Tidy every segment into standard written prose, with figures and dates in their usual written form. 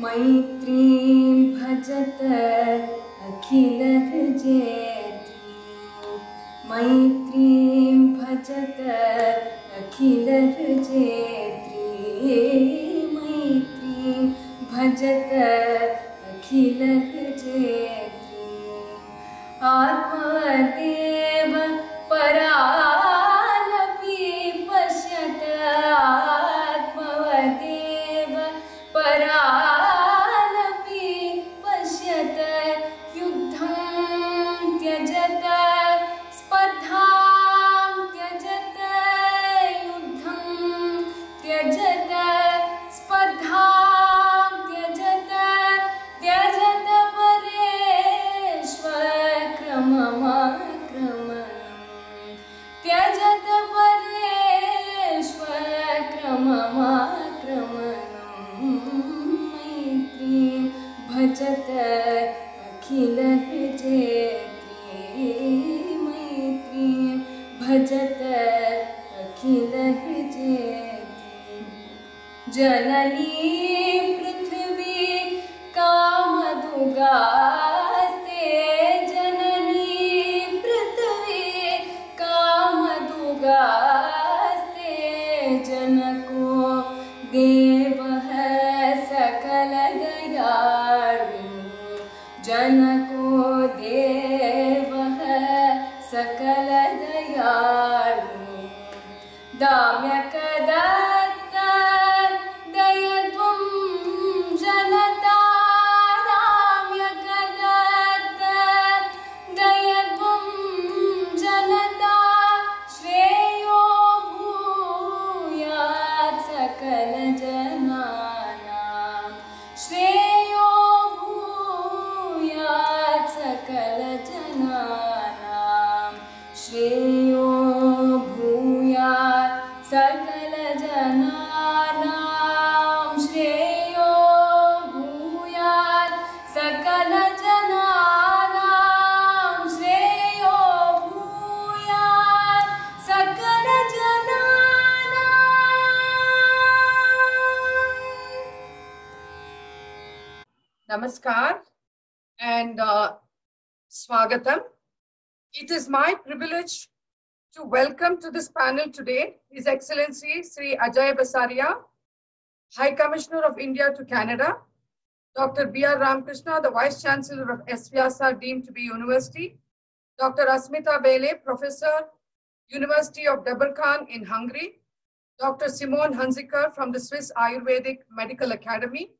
मैत्रीं भजत अखिलहृदयेत्री मैत्रीं भजत अखिलहृदयेत्री मैत्रीं भजत अखिलहृदयेत्री आत्मदेव परानपि पश्यत आत्मदेव परानपि पश्यत युद्धं त्यजत स्पर्धां त्यजत युद्धं त्यजत स्पर्धां त्यजत त्यजत परेष्वक्रममाक्रमणम् त्यजत परेष्वक्रममाक्रमणम् मैत्रीं भजत अखिलहृदयेत्री मैत्रीं भजत अखिलहृदयेत्री जननी पृथ्वी कामदुगास्ते जननी पृथ्वी कामदुगास्ते जनको देवः सकल दयालु जनको देवः सकल दयालु दाम्यकदत्त दयत्वं जनता दाम्यकदत्त दयत्वं जनता श्रेयो भूयात् सकल जनानां श्रेयो भूयात् सकल जनानां श्रेयो भूयात् सकल जनानां श्रेयो भूयात् सकल जनानां श्रेयो भूयात् सकल जनानां Namaskar and Swagatam. It is my privilege to welcome to this panel today His Excellency Sri Ajay Basaria, High Commissioner of India to Canada, Dr. B.R. Ramakrishna, the Vice Chancellor of SVSR deemed to be University, Dr. Asmita Bele, Professor, University of Debrecen in Hungary, Dr. Simon Hunziker from the Swiss Ayurvedic Medical Academy,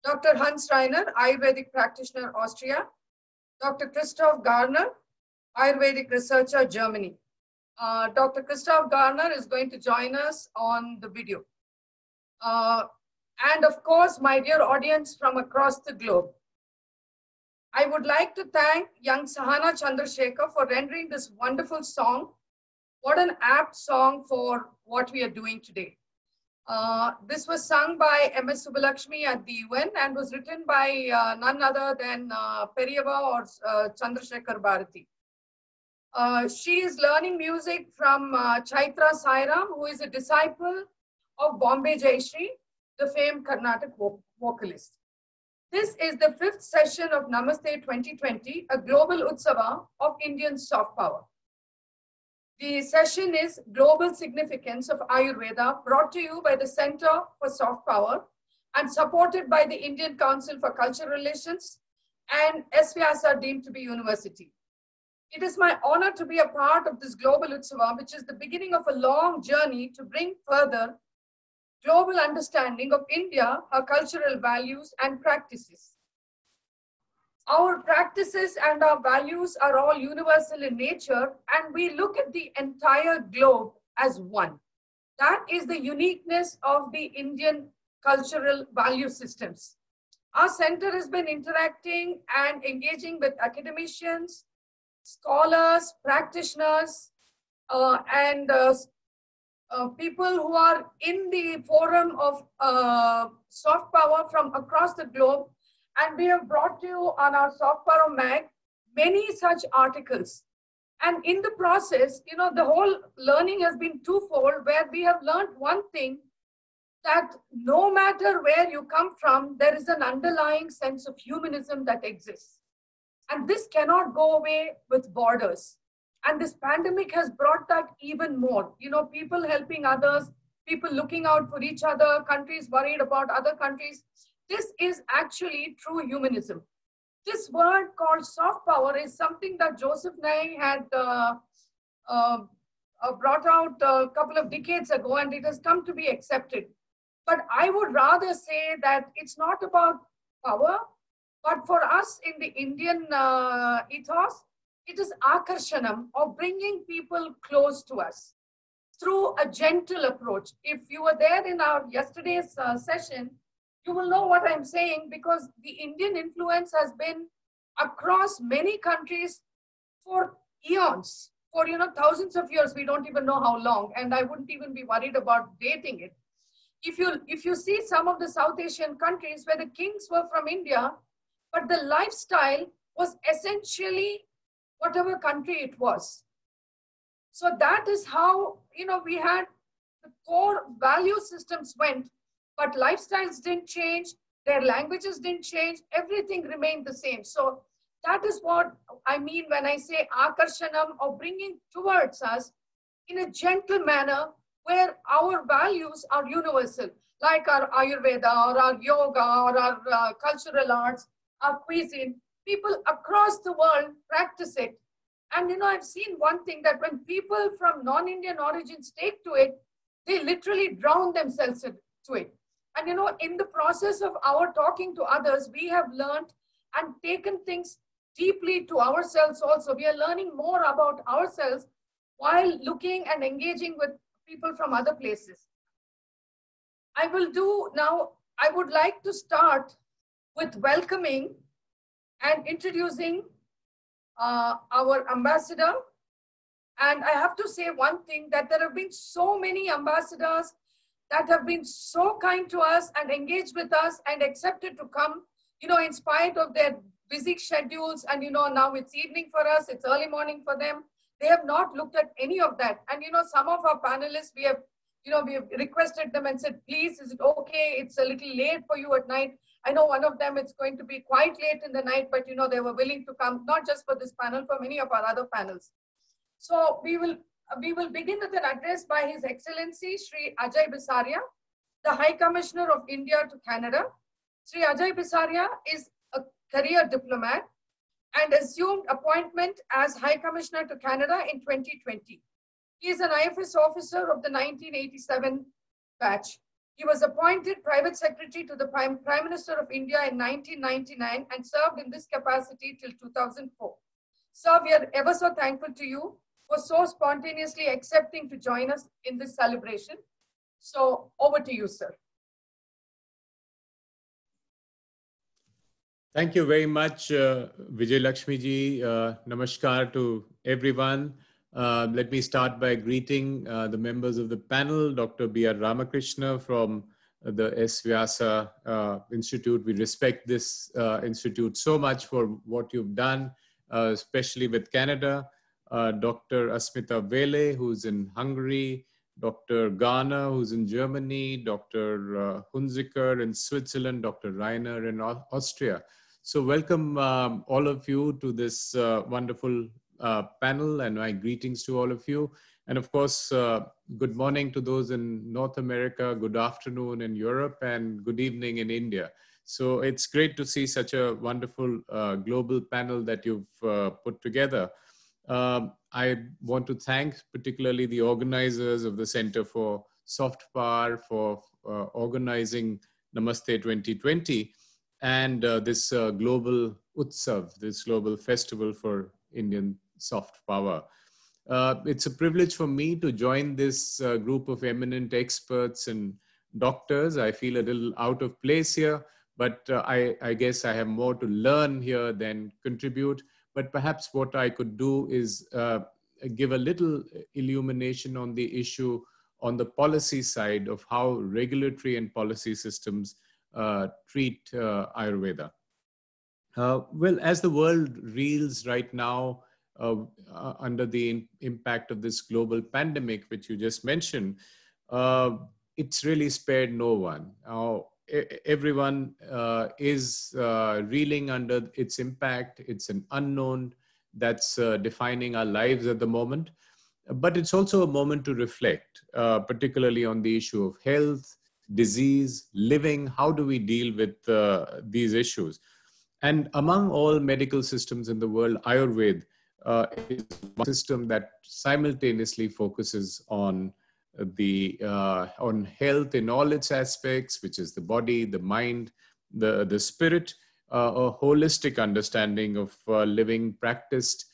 Dr. Hans Reiner, Ayurvedic practitioner, Austria, Dr. Christoph Garner, Ayurvedic researcher, Germany. Dr. Christoph Garner is going to join us on the video. And of course, my dear audience from across the globe. I would like to thank young Sahana Chandrasekhar for rendering this wonderful song. What an apt song for what we are doing today. This was sung by M.S. Subbalakshmi at the UN and was written by none other than Periyava or Chandrasekhar Bharati. She is learning music from Chaitra Sairam, who is a disciple of Bombay Jayashree, the famed Carnatic vocalist. This is the 5th session of Namaste 2020, a global Utsava of Indian soft power. The session is Global Significance of Ayurveda, brought to you by the Center for Soft Power and supported by the Indian Council for Cultural Relations and SVSR deemed to be University. It is my honor to be a part of this Global Utsava, which is the beginning of a long journey to bring further global understanding of India, her cultural values and practices. Our practices and our values are all universal in nature, and we look at the entire globe as one. That is the uniqueness of the Indian cultural value systems. Our center has been interacting and engaging with academicians, scholars, practitioners, and people who are in the forum of soft power from across the globe. And we have brought to you on our Soft Power Mag many such articles. And in the process, the whole learning has been twofold, where we have learned one thing, that no matter where you come from, there is an underlying sense of humanism that exists. And this cannot go away with borders. And this pandemic has brought that even more. You know, people helping others, people looking out for each other, countries worried about other countries. This is actually true humanism. This word called soft power is something that Joseph Nye had uh, brought out a couple of decades ago, and it has come to be accepted. But I would rather say that it's not about power, but for us in the Indian ethos, it is akarshanam, or bringing people close to us through a gentle approach. If you were there in our yesterday's session, you will know what I'm saying, because the Indian influence has been across many countries for eons, for thousands of years. We don't even know how long, and I wouldn't even be worried about dating it. If you see some of the South Asian countries where the kings were from India, but the lifestyle was essentially whatever country it was. So that is how we had the core value systems went, but lifestyles didn't change, their languages didn't change, everything remained the same. So that is what I mean when I say akarshanam, or bringing towards us in a gentle manner, where our values are universal, like our Ayurveda or our yoga or our cultural arts, our cuisine. People across the world practice it. And I've seen one thing, that when people from non-Indian origins take to it, they literally drown themselves to it. And in the process of our talking to others, we have learned and taken things deeply to ourselves also. We are learning more about ourselves while looking and engaging with people from other places. I would like to start with welcoming and introducing our ambassador. And I have to say one thing, that there have been so many ambassadors that have been so kind to us and engaged with us and accepted to come, in spite of their busy schedules. And now it's evening for us, it's early morning for them. They have not looked at any of that. And some of our panelists, we have requested them and said, please, is it okay? It's a little late for you at night. I know one of them, it's going to be quite late in the night, but they were willing to come, not just for this panel, for many of our other panels. So we will begin with an address by His Excellency Sri Ajay Bisaria, the High Commissioner of India to Canada. Sri Ajay Bisaria is a career diplomat and assumed appointment as High Commissioner to Canada in 2020. He is an IFS officer of the 1987 batch. He was appointed Private Secretary to the Prime Minister of India in 1999 and served in this capacity till 2004. Sir, we are ever so thankful to you for so spontaneously accepting to join us in this celebration. So over to you, sir. Thank you very much, Vijay Lakshmi ji. Namaskar to everyone. Let me start by greeting the members of the panel, Dr. B.R. Ramakrishna from the S. Vyasa Institute. We respect this institute so much for what you've done, especially with Canada. Dr. Asmita Vele, who's in Hungary, Dr. Garner, who's in Germany, Dr. Hunziker in Switzerland, Dr. Reiner in Austria. So welcome all of you to this wonderful panel, and my greetings to all of you. And of course, good morning to those in North America, good afternoon in Europe, and good evening in India. So it's great to see such a wonderful global panel that you've put together. I want to thank particularly the organizers of the Center for Soft Power for organizing Namaste 2020 and this global Utsav, this global festival for Indian soft power. It's a privilege for me to join this group of eminent experts and doctors. I feel a little out of place here, but I guess I have more to learn here than contribute. But perhaps what I could do is give a little illumination on the issue on the policy side of how regulatory and policy systems treat Ayurveda. Well, as the world reels right now under the impact of this global pandemic, which you just mentioned, it's really spared no one. Everyone is reeling under its impact. It's an unknown that's defining our lives at the moment. But it's also a moment to reflect, particularly on the issue of health, disease, living. How do we deal with these issues? And among all medical systems in the world, Ayurveda is one system that simultaneously focuses on on health in all its aspects, which is the body, the mind, the spirit, a holistic understanding of living practiced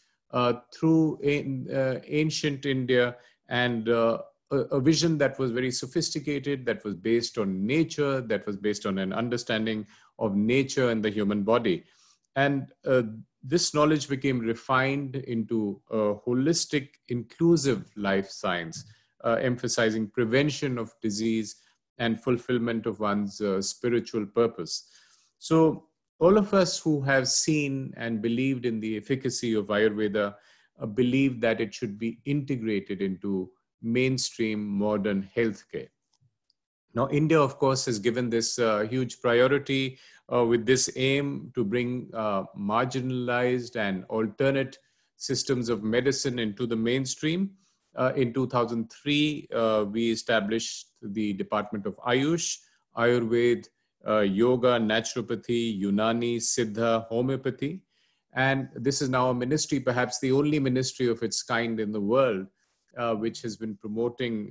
through ancient India, and a vision that was very sophisticated, that was based on nature, that was based on an understanding of nature and the human body. And this knowledge became refined into a holistic, inclusive life science, emphasizing prevention of disease and fulfillment of one's spiritual purpose. So all of us who have seen and believed in the efficacy of Ayurveda believe that it should be integrated into mainstream modern healthcare. Now, India, of course, has given this huge priority with this aim to bring marginalized and alternate systems of medicine into the mainstream. In 2003, we established the Department of Ayush, Ayurveda, Yoga, Naturopathy, Unani, Siddha, Homeopathy. And this is now a ministry, perhaps the only ministry of its kind in the world, which has been promoting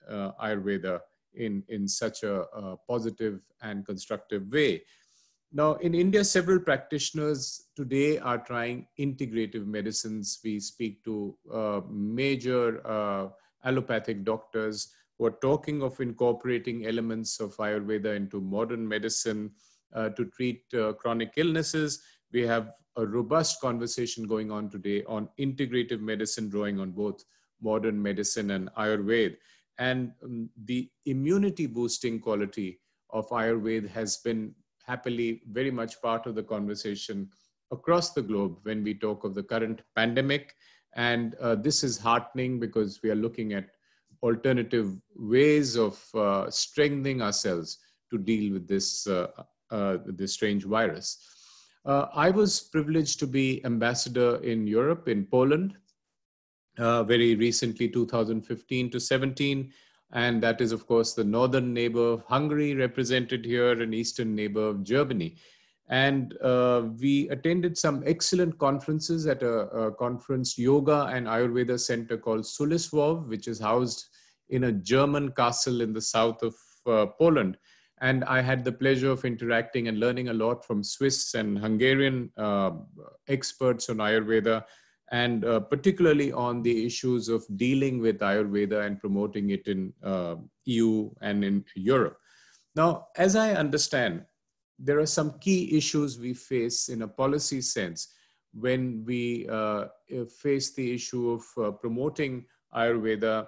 Ayurveda in such a positive and constructive way. Now, in India, several practitioners today are trying integrative medicines. We speak to major allopathic doctors who are talking of incorporating elements of Ayurveda into modern medicine to treat chronic illnesses. We have a robust conversation going on today on integrative medicine, drawing on both modern medicine and Ayurveda. And the immunity boosting quality of Ayurveda has been happily very much part of the conversation across the globe when we talk of the current pandemic. And this is heartening because we are looking at alternative ways of strengthening ourselves to deal with this strange virus. I was privileged to be ambassador in Europe, in Poland, very recently, 2015 to 17. And that is, of course, the northern neighbor of Hungary represented here, and eastern neighbor of Germany. And we attended some excellent conferences at a conference yoga and Ayurveda center called Suliswov, which is housed in a German castle in the south of Poland. And I had the pleasure of interacting and learning a lot from Swiss and Hungarian experts on Ayurveda, and particularly on the issues of dealing with Ayurveda and promoting it in EU and in Europe. Now, as I understand, there are some key issues we face in a policy sense when we face the issue of promoting Ayurveda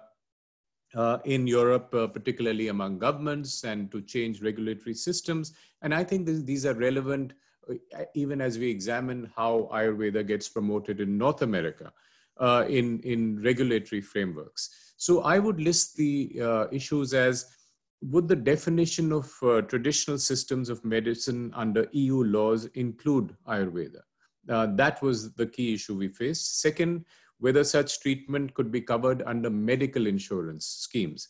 in Europe, particularly among governments, and to change regulatory systems. And I think these are relevant even as we examine how Ayurveda gets promoted in North America in regulatory frameworks. So I would list the issues as, would the definition of traditional systems of medicine under EU laws include Ayurveda? That was the key issue we faced. Second, whether such treatment could be covered under medical insurance schemes.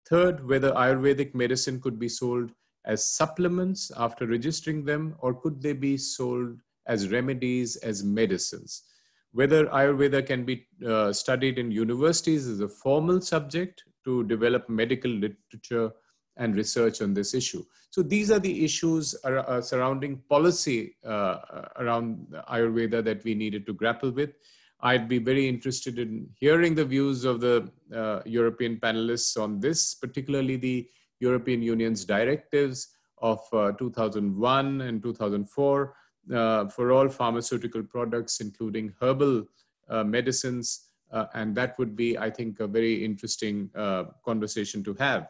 Third, whether Ayurvedic medicine could be sold as supplements after registering them, or could they be sold as remedies, as medicines? Whether Ayurveda can be studied in universities as a formal subject to develop medical literature and research on this issue. So these are the issues surrounding policy around Ayurveda that we needed to grapple with. I'd be very interested in hearing the views of the European panelists on this, particularly the European Union's directives of 2001 and 2004 for all pharmaceutical products, including herbal medicines. And that would be, I think, a very interesting conversation to have.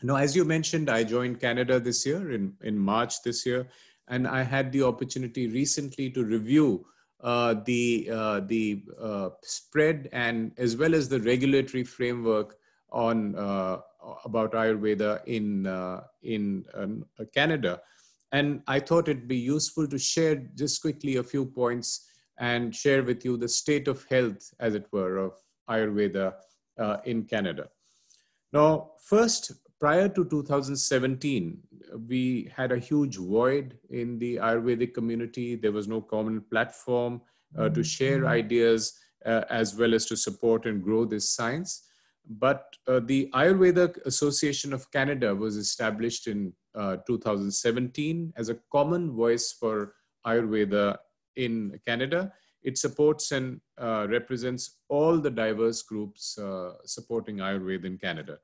Now, as you mentioned, I joined Canada this year, in March this year, and I had the opportunity recently to review the spread and as well as the regulatory framework on about Ayurveda in Canada. And I thought it'd be useful to share just quickly a few points and share with you the state of health, as it were, of Ayurveda in Canada. Now, first, prior to 2017, we had a huge void in the Ayurvedic community. There was no common platform to share ideas as well as to support and grow this science. But the Ayurveda Association of Canada was established in 2017 as a common voice for Ayurveda in Canada. It supports and represents all the diverse groups supporting Ayurveda in Canada.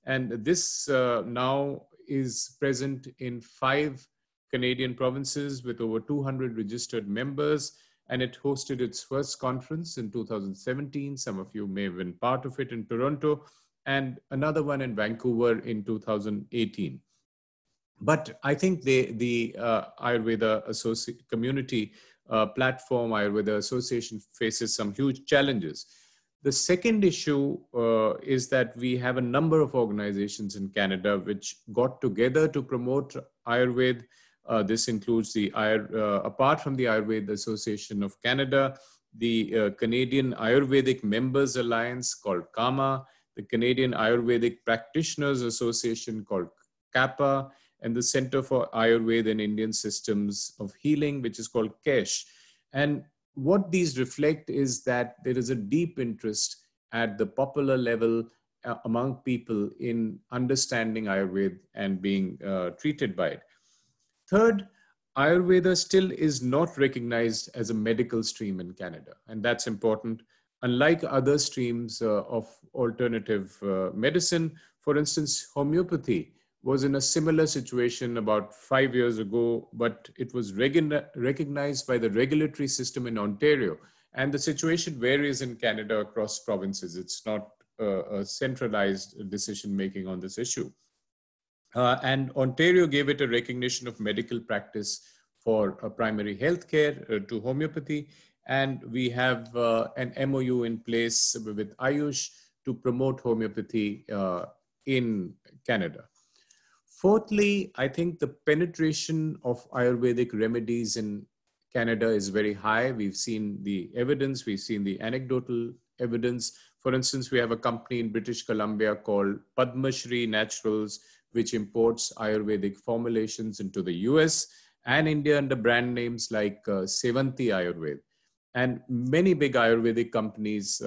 And this now is present in 5 Canadian provinces with over 200 registered members. And it hosted its first conference in 2017. Some of you may have been part of it in Toronto, and another one in Vancouver in 2018. But I think the Ayurveda community platform, Ayurveda Association, faces some huge challenges. The second issue is that we have a number of organizations in Canada which got together to promote Ayurveda. This includes apart from the Ayurveda Association of Canada, the Canadian Ayurvedic Members Alliance called CAMA, the Canadian Ayurvedic Practitioners Association called CAPA, and the Center for Ayurveda and Indian Systems of Healing, which is called KESH. And what these reflect is that there is a deep interest at the popular level among people in understanding Ayurveda and being treated by it. Third, Ayurveda still is not recognized as a medical stream in Canada, and that's important. Unlike other streams of alternative medicine, for instance, homeopathy was in a similar situation about 5 years ago, but it was recognized by the regulatory system in Ontario. And the situation varies in Canada across provinces. It's not a centralized decision-making on this issue. And Ontario gave it a recognition of medical practice for primary healthcare to homeopathy. And we have an MOU in place with Ayush to promote homeopathy in Canada. Fourthly, I think the penetration of Ayurvedic remedies in Canada is very high. We've seen the evidence, we've seen the anecdotal evidence. For instance, we have a company in British Columbia called Padma Shri Naturals, which imports Ayurvedic formulations into the US and India under brand names like Sevanti Ayurveda. And many big Ayurvedic companies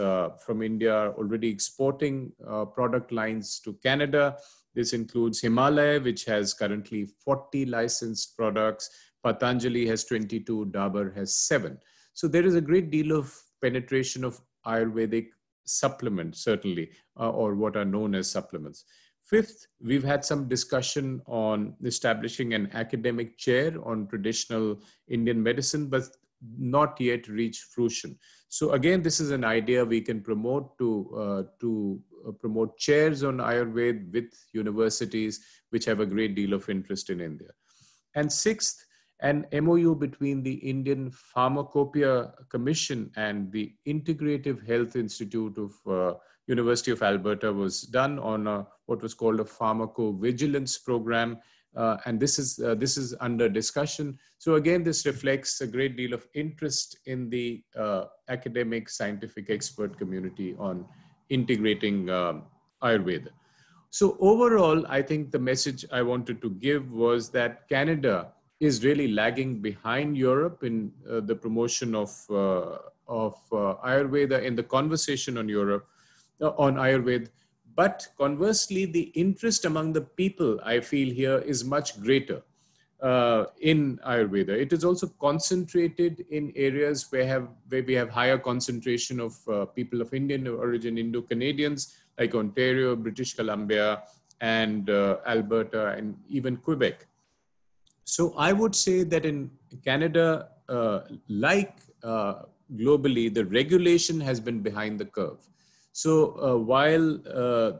from India are already exporting product lines to Canada. This includes Himalaya, which has currently 40 licensed products. Patanjali has 22, Dabur has 7. So there is a great deal of penetration of Ayurvedic supplements, certainly, or what are known as supplements. Fifth, we've had some discussion on establishing an academic chair on traditional Indian medicine, but not yet reached fruition. So again, this is an idea we can promote to promote chairs on Ayurveda with universities which have a great deal of interest in India. And sixth, an MOU between the Indian Pharmacopoeia Commission and the Integrative Health Institute of University of Alberta was done on what was called a pharmacovigilance program. And this is under discussion. So again, this reflects a great deal of interest in the academic scientific expert community on integrating Ayurveda. So overall, I think the message I wanted to give was that Canada is really lagging behind Europe in the promotion of Ayurveda, in the conversation on Europe, on Ayurveda. But conversely, the interest among the people, I feel here, is much greater in Ayurveda. It is also concentrated in areas where we have higher concentration of people of Indian origin, Indo-Canadians, like Ontario, British Columbia, and Alberta, and even Quebec. So I would say that in Canada, like globally, the regulation has been behind the curve. So while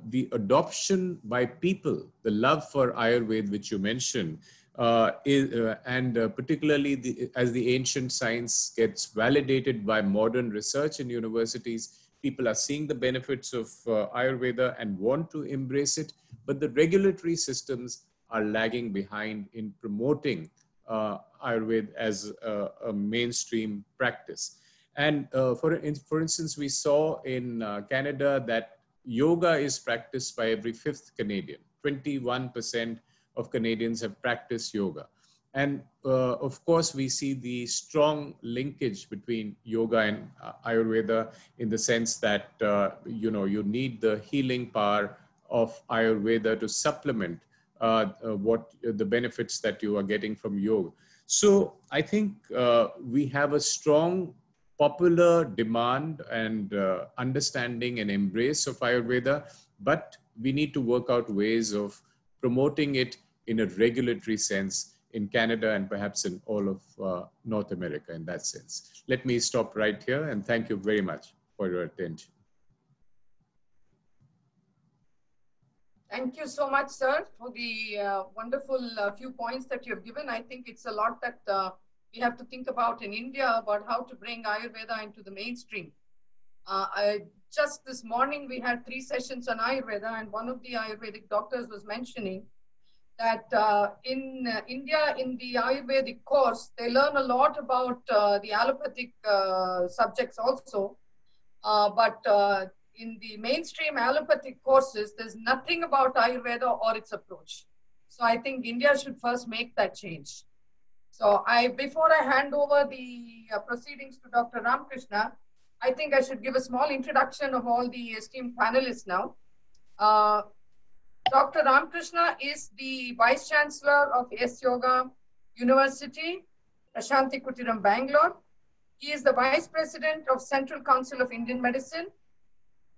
the adoption by people, the love for Ayurveda, which you mentioned, and particularly as the ancient science gets validated by modern research in universities, People are seeing the benefits of Ayurveda and want to embrace it, but the regulatory systems are lagging behind in promoting Ayurveda as a mainstream practice. And for instance, we saw in Canada that yoga is practiced by every fifth Canadian. 21% of Canadians have practiced yoga. And of course, we see the strong linkage between yoga and Ayurveda in the sense that, you need the healing power of Ayurveda to supplement what the benefits that you are getting from yoga. So I think we have a strong popular demand and understanding and embrace of Ayurveda, but we need to work out ways of promoting it in a regulatory sense in Canada and perhaps in all of North America in that sense. Let me stop right here and thank you very much for your attention. Thank you so much, sir, for the wonderful few points that you've given. I think it's a lot that we have to think about in India about how to bring Ayurveda into the mainstream. Just this morning, we had 3 sessions on Ayurveda, and one of the Ayurvedic doctors was mentioning that in India, in the Ayurvedic course, they learn a lot about the allopathic subjects also, but in the mainstream allopathic courses, there's nothing about Ayurveda or its approach. So I think India should first make that change. So before I hand over the proceedings to Dr. Ramakrishna, I think I should give a small introduction of all the esteemed panelists now. Dr. Ramakrishna is the Vice Chancellor of S Yoga University, Ashanti Kutiram, Bangalore. He is the Vice President of Central Council of Indian Medicine,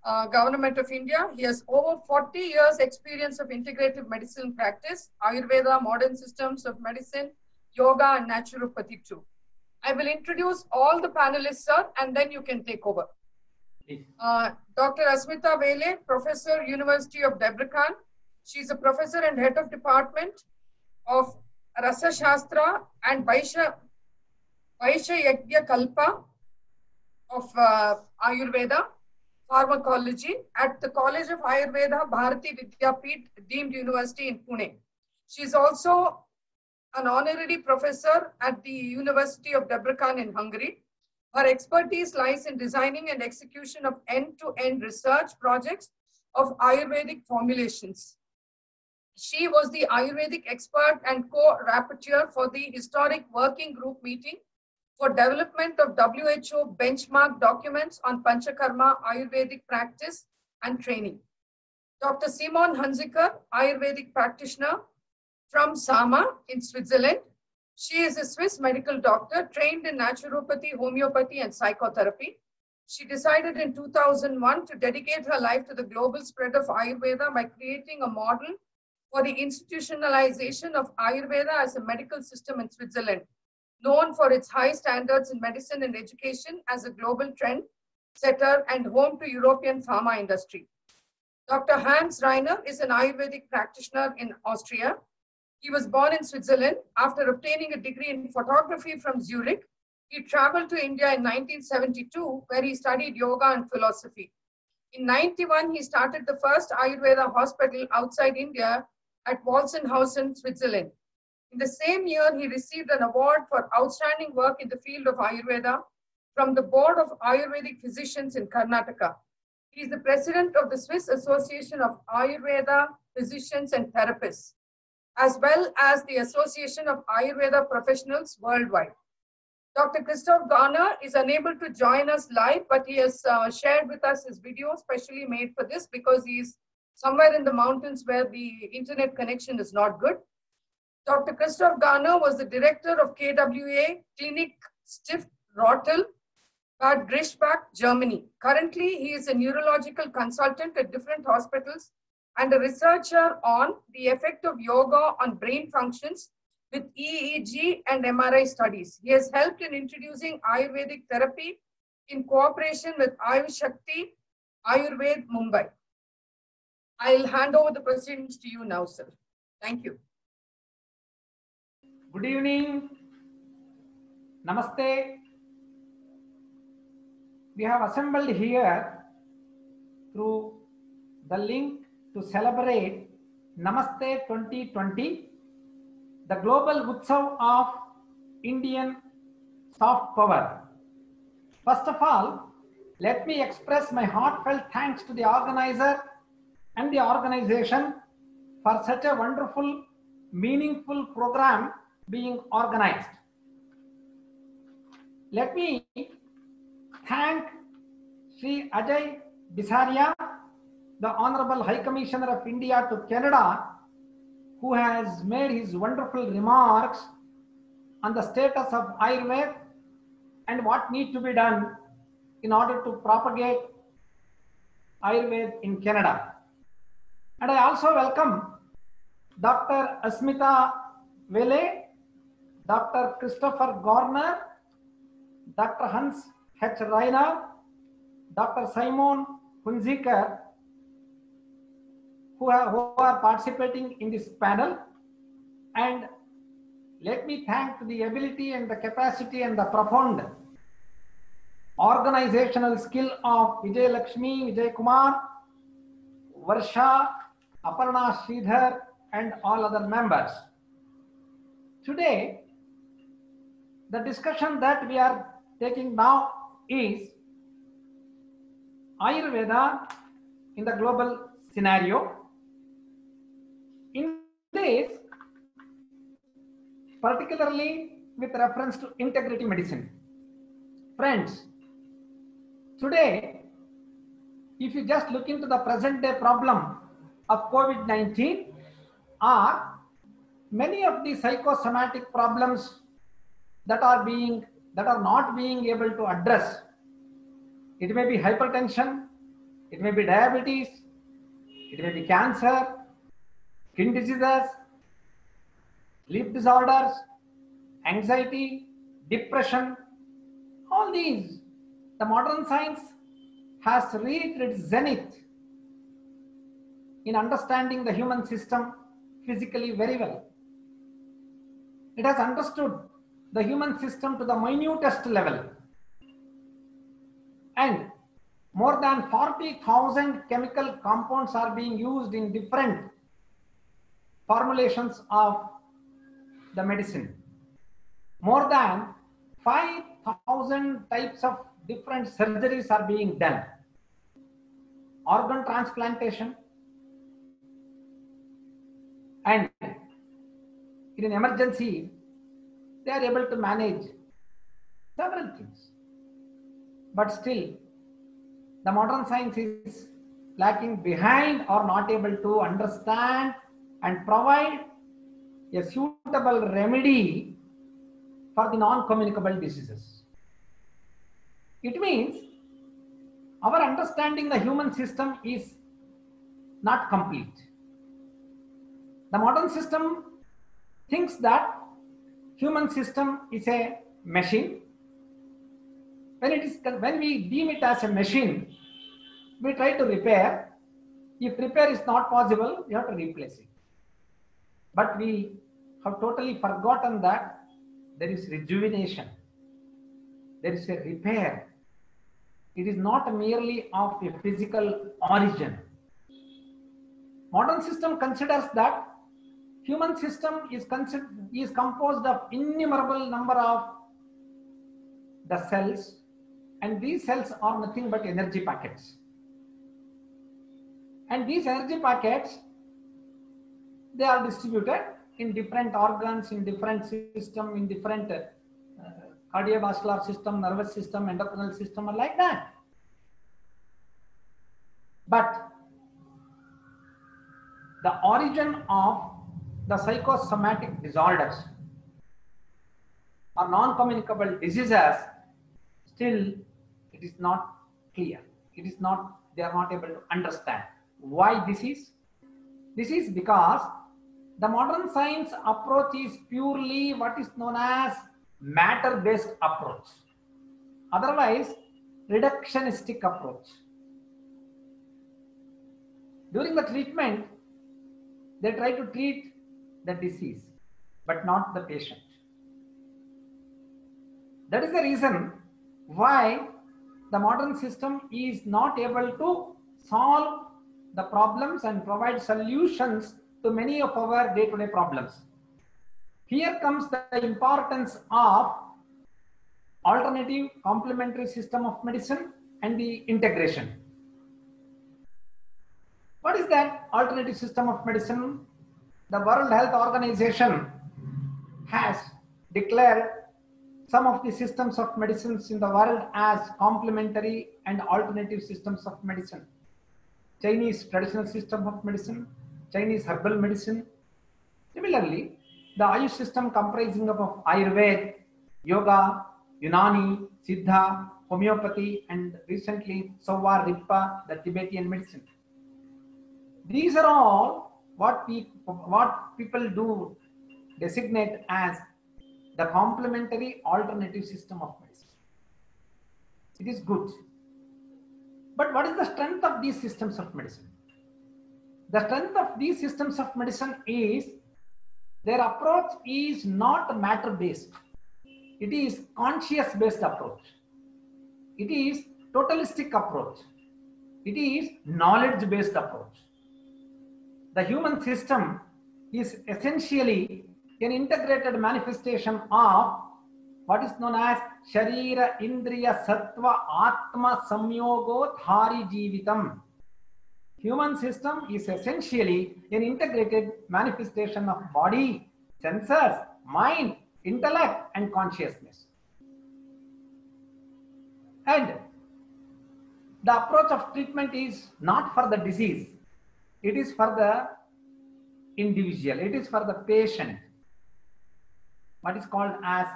Government of India. He has over 40 years experience of integrative medicine practice, Ayurveda, modern systems of medicine, yoga, and naturopathy too. I will introduce all the panelists, sir, and then you can take over. Dr. Asmita Vele, Professor, University of Debrecen. She's a professor and head of department of Rasa Shastra and Vaishya Yajna Kalpa of Ayurveda Pharmacology at the College of Ayurveda, Bharati Vidyapeeth, deemed university in Pune. She is also an honorary professor at the University of Debrecen in Hungary. Her expertise lies in designing and execution of end-to-end research projects of Ayurvedic formulations. She was the Ayurvedic expert and co-rapporteur for the historic working group meeting for development of WHO benchmark documents on Panchakarma Ayurvedic practice and training. Dr. Simon Hunziker, Ayurvedic practitioner from Sama in Switzerland. She is a Swiss medical doctor trained in naturopathy, homeopathy, and psychotherapy. She decided in 2001 to dedicate her life to the global spread of Ayurveda by creating a model for the institutionalization of Ayurveda as a medical system in Switzerland, known for its high standards in medicine and education as a global trend setter and home to European pharma industry. Dr. Hans Reiner is an Ayurvedic practitioner in Austria. He was born in Switzerland. After obtaining a degree in photography from Zurich, he traveled to India in 1972, where he studied yoga and philosophy. In 1991, he started the first Ayurveda hospital outside India at Walsenhausen, Switzerland. In the same year, he received an award for outstanding work in the field of Ayurveda from the Board of Ayurvedic Physicians in Karnataka. He is the president of the Swiss Association of Ayurveda Physicians and Therapists, as well as the Association of Ayurveda Professionals worldwide. Dr. Christoph Garner is unable to join us live, but he has shared with us his video specially made for this because he is somewhere in the mountains where the internet connection is not good. Dr. Christoph Garner was the director of KWA Klinik Stift Rottel, Bad Grischbach, Germany. Currently, he is a neurological consultant at different hospitals and a researcher on the effect of yoga on brain functions with EEG and MRI studies. He has helped in introducing Ayurvedic therapy in cooperation with Ayush Shakti Ayurved Mumbai. I'll hand over the proceedings to you now, sir. Thank you. Good evening. Namaste. We have assembled here through the link to celebrate Namaste 2020, the global Utsav of Indian soft power. First of all, let me express my heartfelt thanks to the organizer and the organization for such a wonderful, meaningful program being organized. Let me thank Sri Ajay Bisaria, the Honorable High Commissioner of India to Canada, who has made his wonderful remarks on the status of Ayurveda and what needs to be done in order to propagate Ayurveda in Canada. And I also welcome Dr. Asmita Vele, Dr. Christopher Gorner, Dr. Hans H. Reiner, Dr. Simon Hunziker, who are participating in this panel. And let me thank the ability and the capacity and the profound organizational skill of Vijay Lakshmi, Vijay Kumar, Varsha, Aparna Sridhar, and all other members. Today, the discussion that we are taking now is Ayurveda in the global scenario. In this, particularly with reference to integrative medicine. Friends, today, if you just look into the present day problem of COVID-19 or many of the psychosomatic problems that are not being able to address. It may be hypertension, it may be diabetes, it may be cancer, skin diseases, sleep disorders, anxiety, depression, all these. The modern science has reached its zenith in understanding the human system physically very well. It has understood the human system to the minutest level. And more than 40,000 chemical compounds are being used in different formulations of the medicine. More than 5,000 types of different surgeries are being done. Organ transplantation, and in an emergency, they are able to manage several things. But still, the modern science is lacking behind or not able to understand and provide a suitable remedy for the non-communicable diseases. It means our understanding the human system is not complete. The modern system thinks that human system is a machine. When we deem it as a machine, we try to repair. If repair is not possible, we have to replace it. But we have totally forgotten that there is rejuvenation. There is a repair. It is not merely of a physical origin. Modern system considers that human system is composed of innumerable number of the cells, and these cells are nothing but energy packets. And these energy packets, they are distributed in different organs, in different system, in different cardiovascular system, nervous system, endocrinal system, or like that. But the origin of the psychosomatic disorders or non-communicable diseases, still it is not clear. It is not, they are not able to understand why this is. This is because the modern science approach is purely what is known as matter-based approach. Otherwise, reductionistic approach. During the treatment, they try to treat the disease, but not the patient. That is the reason why the modern system is not able to solve the problems and provide solutions to many of our day-to-day problems. Here comes the importance of alternative complementary system of medicine and the integration. What is that alternative system of medicine? The World Health Organization has declared some of the systems of medicines in the world as complementary and alternative systems of medicine. Chinese traditional system of medicine, Chinese herbal medicine. Similarly, the Ayush system comprising of Ayurveda, Yoga, Unani, Siddha, Homeopathy, and recently Savar Ripa, the Tibetan medicine. These are all what people do designate as the complementary alternative system of medicine. It is good. But what is the strength of these systems of medicine? The strength of these systems of medicine is their approach is not matter-based. It is conscious-based approach. It is totalistic approach. It is knowledge-based approach. The human system is essentially an integrated manifestation of what is known as Sharira Indriya Sattva Atma Samyogo Dhari Jeevitam. Human system is essentially an integrated manifestation of body, sensors, mind, intellect, and consciousness. And the approach of treatment is not for the disease. It is for the individual. It is for the patient. What is called as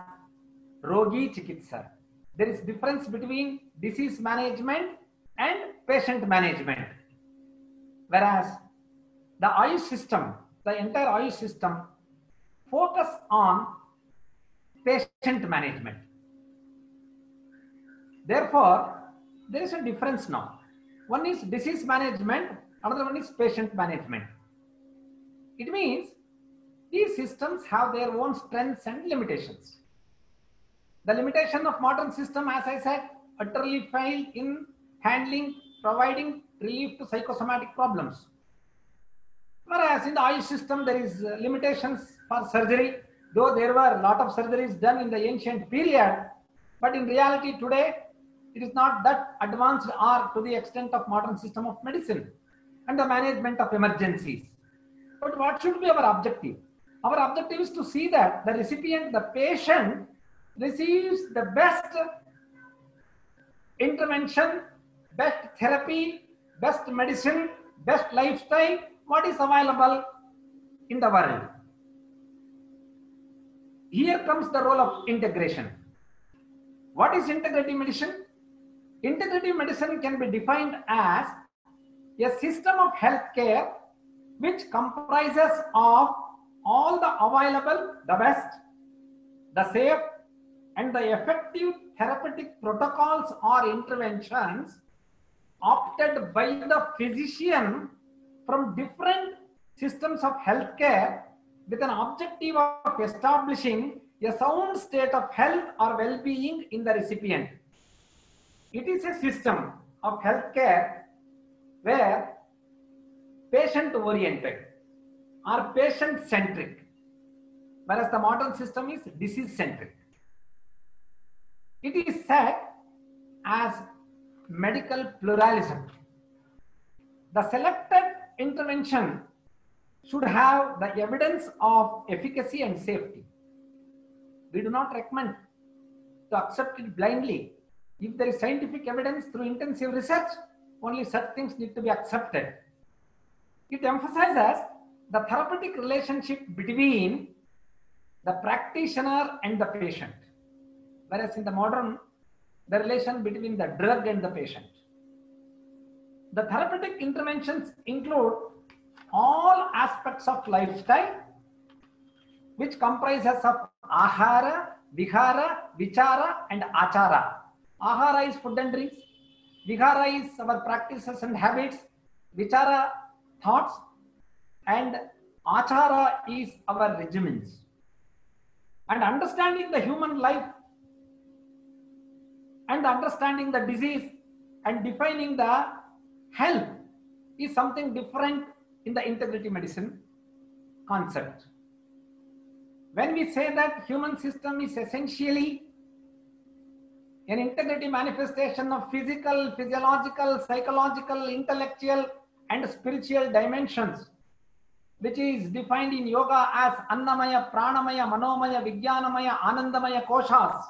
Rogi Chikitsa. There is difference between disease management and patient management. Whereas the Ayush system, the entire Ayush system, focus on patient management. Therefore, there is a difference now. One is disease management, another one is patient management. It means these systems have their own strengths and limitations. The limitation of modern system, as I said, utterly fail in handling, providing relief to psychosomatic problems. Whereas in the Ayush system, there is limitations for surgery, though there were a lot of surgeries done in the ancient period, but in reality today, it is not that advanced or to the extent of modern system of medicine and the management of emergencies. But what should be our objective? Our objective is to see that the recipient, the patient, receives the best intervention, best therapy, best medicine, best lifestyle, what is available in the world. Here comes the role of integration. What is integrative medicine? Integrative medicine can be defined as a system of healthcare which comprises of all the available, the best, the safe, and the effective therapeutic protocols or interventions opted by the physician from different systems of healthcare with an objective of establishing a sound state of health or well-being in the recipient. It is a system of healthcare where patient-oriented or patient-centric, whereas the modern system is disease-centric. It is said as medical pluralism. The selected intervention should have the evidence of efficacy and safety. We do not recommend to accept it blindly. If there is scientific evidence through intensive research, only such things need to be accepted. It emphasizes the therapeutic relationship between the practitioner and the patient, whereas in the modern, the relation between the drug and the patient. The therapeutic interventions include all aspects of lifestyle, which comprises of ahara, vihara, vichara, and achara. Ahara is food and drinks, vihara is our practices and habits, vichara thoughts, and achara is our regimens. And understanding the human life and understanding the disease and defining the health is something different in the integrative medicine concept. When we say that human system is essentially an integrative manifestation of physical, physiological, psychological, intellectual, and spiritual dimensions, which is defined in yoga as Annamaya, Pranamaya, Manomaya, Vijnanamaya, Anandamaya koshas.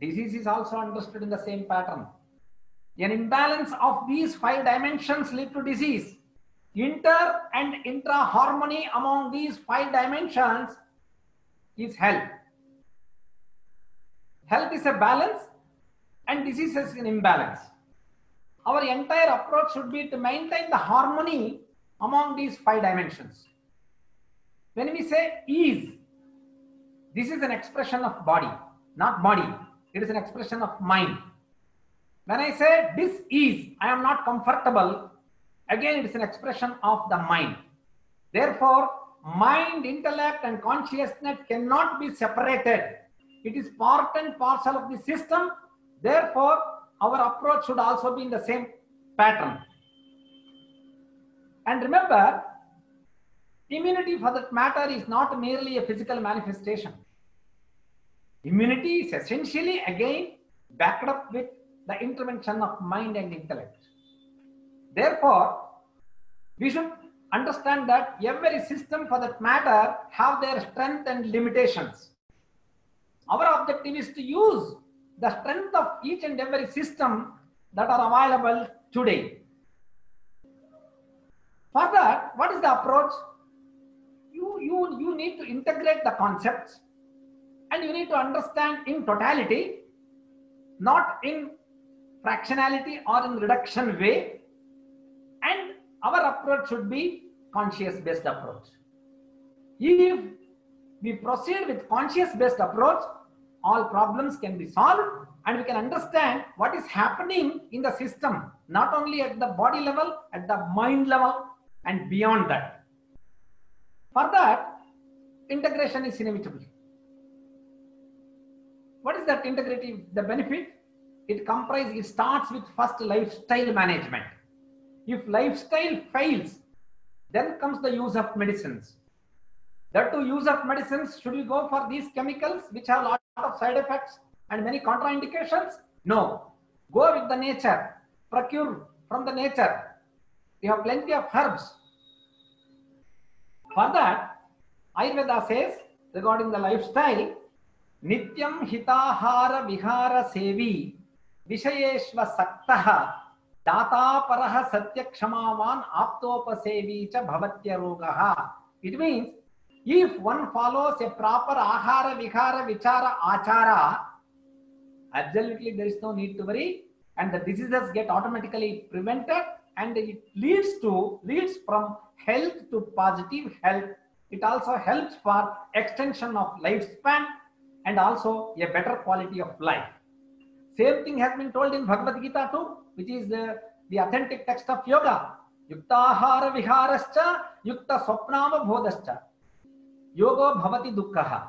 Disease is also understood in the same pattern. An imbalance of these 5 dimensions lead to disease. Inter and intra-harmony among these 5 dimensions is health. Health is a balance and disease is an imbalance. Our entire approach should be to maintain the harmony among these 5 dimensions. When we say ease, this is an expression of body, not body. It is an expression of mind. When I say dis-ease, I am not comfortable, again it is an expression of the mind. Therefore, mind, intellect and consciousness cannot be separated. It is part and parcel of the system. Therefore, our approach should also be in the same pattern. And remember, immunity for that matter is not merely a physical manifestation. Immunity is essentially again backed up with the intervention of mind and intellect. Therefore, we should understand that every system for that matter have their strength and limitations. Our objective is to use the strength of each and every system that are available today. For that, what is the approach? You need to integrate the concepts and you need to understand in totality, not in fractionality or in reduction way. And our approach should be conscious-based approach. If we proceed with conscious-based approach, all problems can be solved and we can understand what is happening in the system, not only at the body level, at the mind level and beyond that. For that, integration is inevitable. What is that integrative, the benefit? It starts with first lifestyle management. If lifestyle fails, then comes the use of medicines. That to use of medicines, should we go for these chemicals which have a lot of side effects and many contraindications? No. Go with the nature. Procure from the nature. We have plenty of herbs. For that, Ayurveda says regarding the lifestyle, Nityam hitahara vihara sevi vishayeshva saktaha data paraha satya kshamavan aptopasevi cha bhavatya rogaha. It means if one follows a proper ahara vihara vichara achara, absolutely there is no need to worry and the diseases get automatically prevented and it leads from health to positive health. It also helps for extension of lifespan and also a better quality of life. Same thing has been told in Bhagavad Gita too, which is the authentic text of yoga. Yukta ahara viharascha, yukta swapnama bodhascha, yogo bhavati dukkhaha.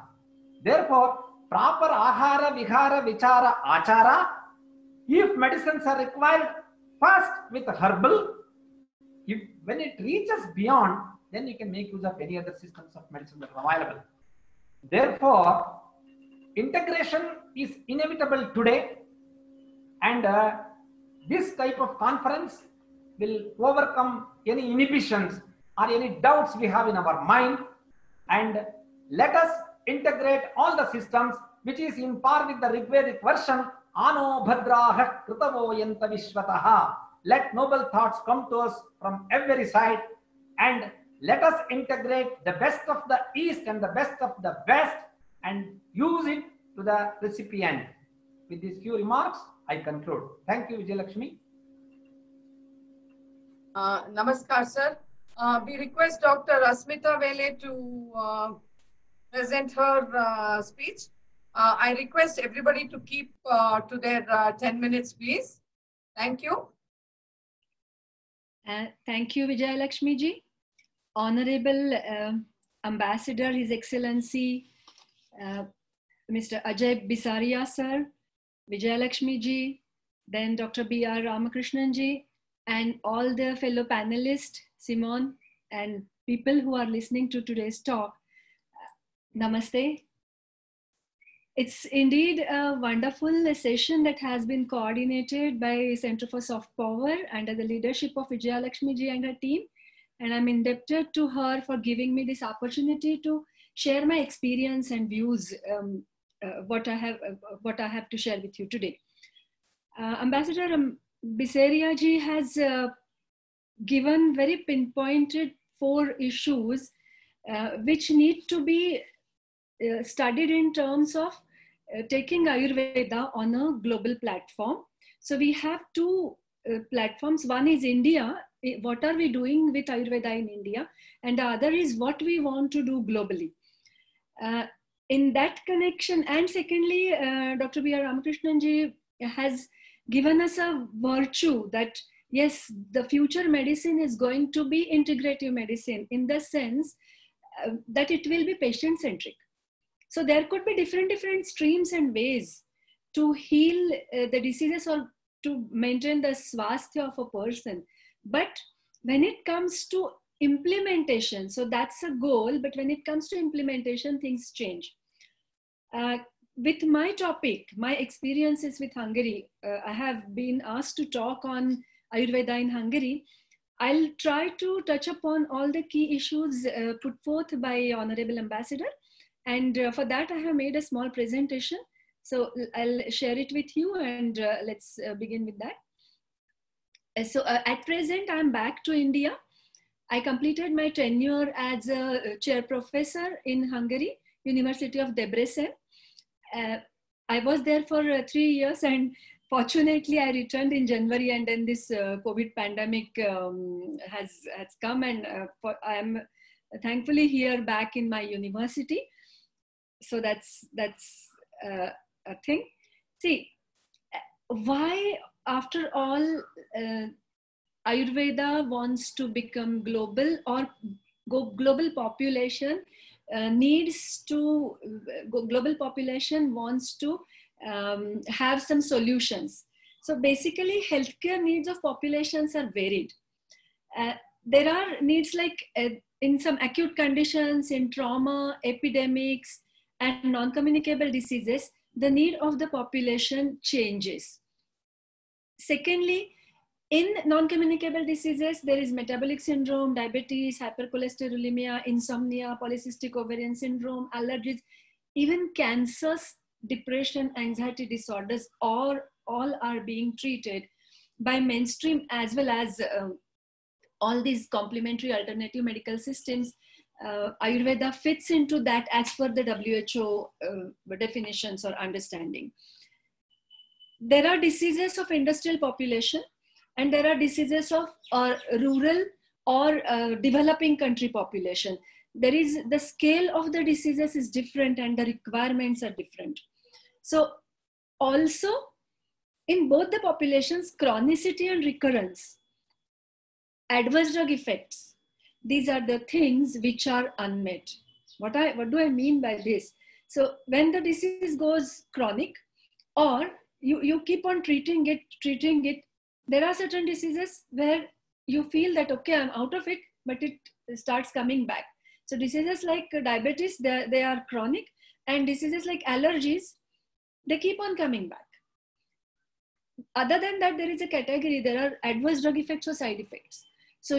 Therefore, proper ahara vihara vichara achara, if medicines are required, first with herbal, when it reaches beyond, then you can make use of any other systems of medicine that are available. Therefore, integration is inevitable today and this type of conference will overcome any inhibitions or any doubts we have in our mind and let us integrate all the systems which is in par with the Rigvedic version, Ano Bhadraha Kritavo Yanta Vishwataha. Let noble thoughts come to us from every side and let us integrate the best of the East and the best of the West and use it to the recipient. With these few remarks, I conclude. Thank you, Vijay Lakshmi. Namaskar, sir. We request Dr. Asmita Vele to present her speech. I request everybody to keep to their 10 minutes, please. Thank you. Thank you, Vijay Lakshmi ji. Honorable Ambassador, His Excellency, Mr. Ajay Bisaria, sir, Vijay Lakshmi ji, then Dr. B.R. Ramakrishnan ji, and all the fellow panelists, Simon, and people who are listening to today's talk. Namaste. It's indeed a wonderful session that has been coordinated by Center for Soft Power under the leadership of Vijaya Lakshmi ji and her team. And I'm indebted to her for giving me this opportunity to share my experience and views, what I have to share with you today. Ambassador Bisaria ji has given very pinpointed 4 issues which need to be studied in terms of taking Ayurveda on a global platform. So we have 2 platforms. One is India. What are we doing with Ayurveda in India? And the other is what we want to do globally. In that connection, and secondly, Dr. B.R. Ramakrishnan ji has given us a virtue that yes, the future medicine is going to be integrative medicine in the sense that it will be patient-centric. So there could be different streams and ways to heal the diseases or to maintain the swasthya of a person. But when it comes to implementation, so that's a goal, but when it comes to implementation, things change. With my topic, my experiences with Hungary, I have been asked to talk on Ayurveda in Hungary. I'll try to touch upon all the key issues put forth by Honorable Ambassador. And for that, I have made a small presentation. So I'll share it with you, and let's begin with that. So at present, I'm back to India. I completed my tenure as a chair professor in Hungary, University of Debrecen. I was there for 3 years, and fortunately, I returned in January, and then this COVID pandemic has come, and I am thankfully here back in my university. So that's a thing. See, why after all Ayurveda wants to become global, or global population global population wants to have some solutions. So basically healthcare needs of populations are varied. There are needs like in some acute conditions, in trauma, epidemics, and non-communicable diseases, the need of the population changes. Secondly, in non-communicable diseases, there is metabolic syndrome, diabetes, hypercholesterolemia, insomnia, polycystic ovarian syndrome, allergies, even cancers, depression, anxiety disorders, all are being treated by mainstream as well as all these complementary alternative medical systems. Ayurveda fits into that as per the WHO definitions or understanding. There are diseases of industrial population, and there are diseases of rural or developing country population. There is the scale of the diseases is different, and the requirements are different. So also in both the populations, chronicity and recurrence, adverse drug effects, these are the things which are unmet. What do I mean by this? So when the disease goes chronic, or you keep on treating it, there are certain diseases where you feel that, okay, I'm out of it, but it starts coming back. So diseases like diabetes, they are chronic, and diseases like allergies, they keep on coming back. Other than that, there is a category, there are adverse drug effects or side effects. So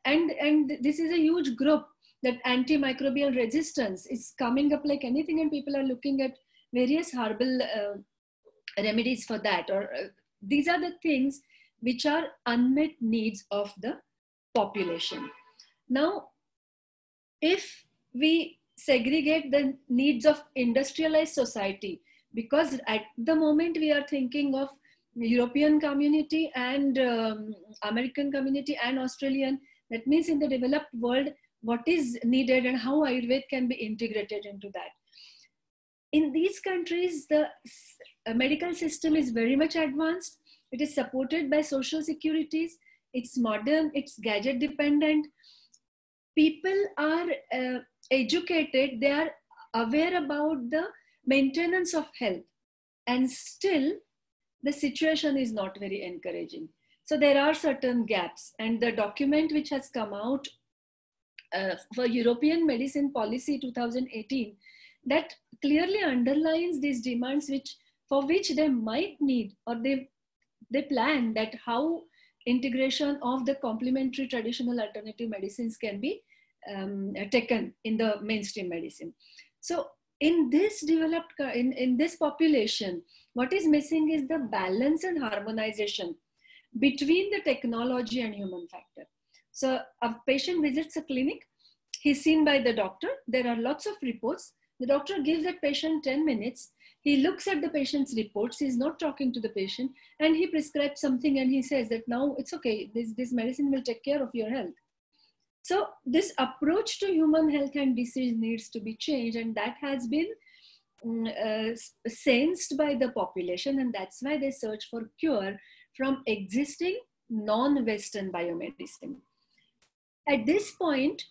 and this is a huge group, that antimicrobial resistance is coming up like anything, and people are looking at various herbal remedies for that. Or these are the things which are unmet needs of the population. Now, if we segregate the needs of industrialized society, because at the moment we are thinking of European community and American community and Australian, that means in the developed world, what is needed and how Ayurveda can be integrated into that. In these countries, the medical system is very much advanced. It is supported by social securities. It's modern, it's gadget dependent. People are educated, they are aware about the maintenance of health. And still, the situation is not very encouraging. So there are certain gaps, and the document which has come out for European Medicine Policy 2018, that clearly underlines these demands for which they might need, or they plan that how integration of the complementary traditional alternative medicines can be taken in the mainstream medicine. So in this in this population, what is missing is the balance and harmonization between the technology and human factor. So a patient visits a clinic, he's seen by the doctor, there are lots of reports, the doctor gives that patient 10 minutes, he looks at the patient's reports, he's not talking to the patient, and he prescribes something and he says that now it's okay, this medicine will take care of your health. So this approach to human health and disease needs to be changed, and that has been sensed by the population, and that's why they search for cure from existing non-Western biomedicine. At this point,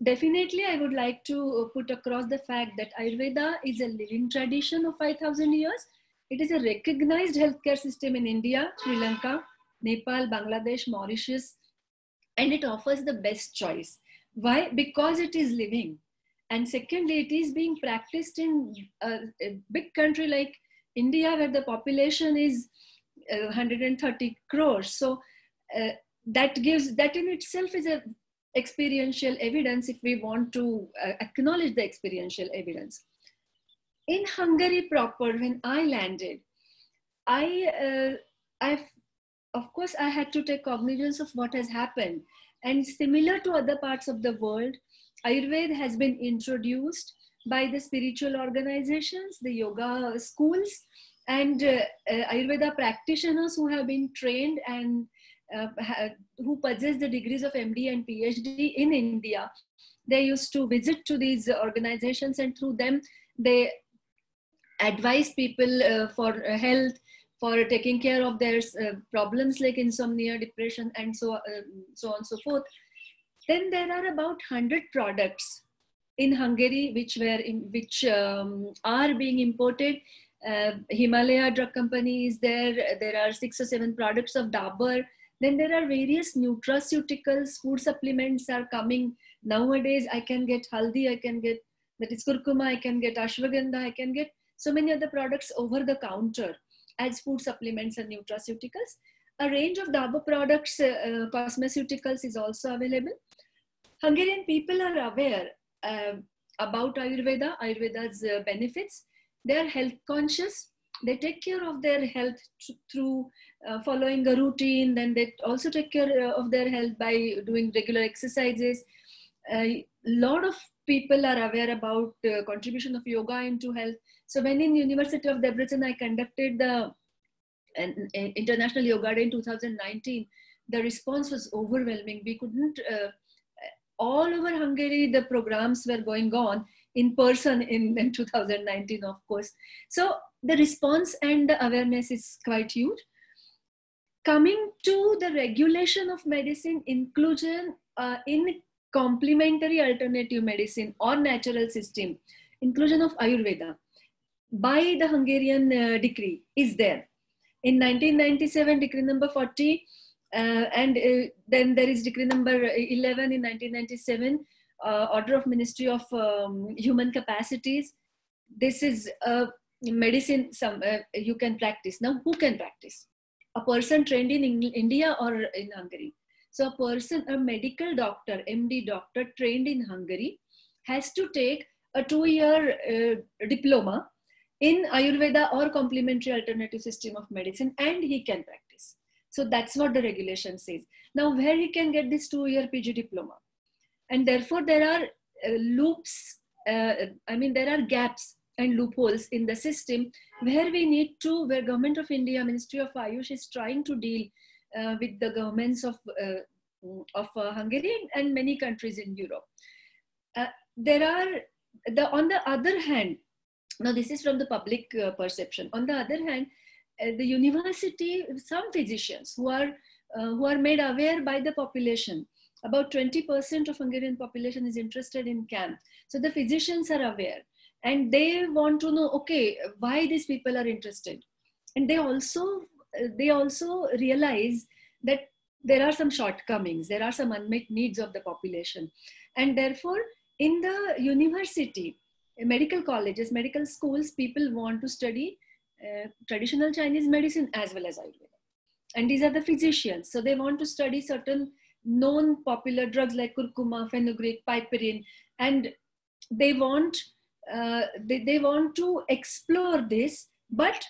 definitely I would like to put across the fact that Ayurveda is a living tradition of 5,000 years. It is a recognized healthcare system in India, Sri Lanka, Nepal, Bangladesh, Mauritius, and it offers the best choice. Why? Because it is living. And secondly, it is being practiced in a big country like India, where the population is 130 crores. So that in itself is a experiential evidence if we want to acknowledge the experiential evidence. In Hungary proper, when I landed, of course, I had to take cognizance of what has happened. And similar to other parts of the world, Ayurveda has been introduced by the spiritual organizations, the yoga schools, and Ayurveda practitioners who have been trained and who possess the degrees of MD and PhD in India. They used to visit to these organizations, and through them, they advise people for health, for taking care of their problems like insomnia, depression, and so on and so forth. Then there are about 100 products in Hungary which are being imported. Himalaya Drug Company is there. There are 6 or 7 products of Dabur. Then there are various nutraceuticals, food supplements are coming. Nowadays, I can get haldi, I can get, that is kurkuma, I can get ashwagandha, I can get so many other products over the counter as food supplements and nutraceuticals. A range of Dabur products, cosmeceuticals is also available. Hungarian people are aware about Ayurveda, Ayurveda's benefits. They are health conscious. They take care of their health through following a routine. Then they also take care of their health by doing regular exercises. A lot of people are aware about the contribution of yoga into health. So when in University of Debrecen, I conducted the International Yoga Day in 2019, the response was overwhelming. We couldn't, all over Hungary, the programs were going on in person in 2019, of course. So the response and the awareness is quite huge. Coming to the regulation of medicine, inclusion in complementary alternative medicine or natural system, inclusion of Ayurveda by the Hungarian decree is there. In 1997, decree number 40, and then there is decree number 11 in 1997, Order of Ministry of Human Capacities. This is medicine you can practice. Now, who can practice? A person trained in India or in Hungary. So a medical doctor, MD doctor trained in Hungary has to take a 2-year diploma in Ayurveda or complementary alternative system of medicine, and he can practice. So that's what the regulation says. Now, where he can get this 2-year PG diploma? And therefore, there are loops, there are gaps and loopholes in the system where where Government of India, Ministry of Ayush is trying to deal with the governments of Hungary and many countries in Europe. On the other hand, now this is from the public perception. On the other hand, the university, some physicians who are made aware by the population, about 20% of Hungarian population is interested in CAM. So the physicians are aware and they want to know, okay, why these people are interested. And they also they also realize that there are some shortcomings, there are some unmet needs of the population. And therefore, in the university, medical colleges, medical schools, people want to study traditional Chinese medicine as well as Ayurveda. And these are the physicians. So they want to study certain known popular drugs like curcuma, fenugreek, piperine, and they want they want to explore this, but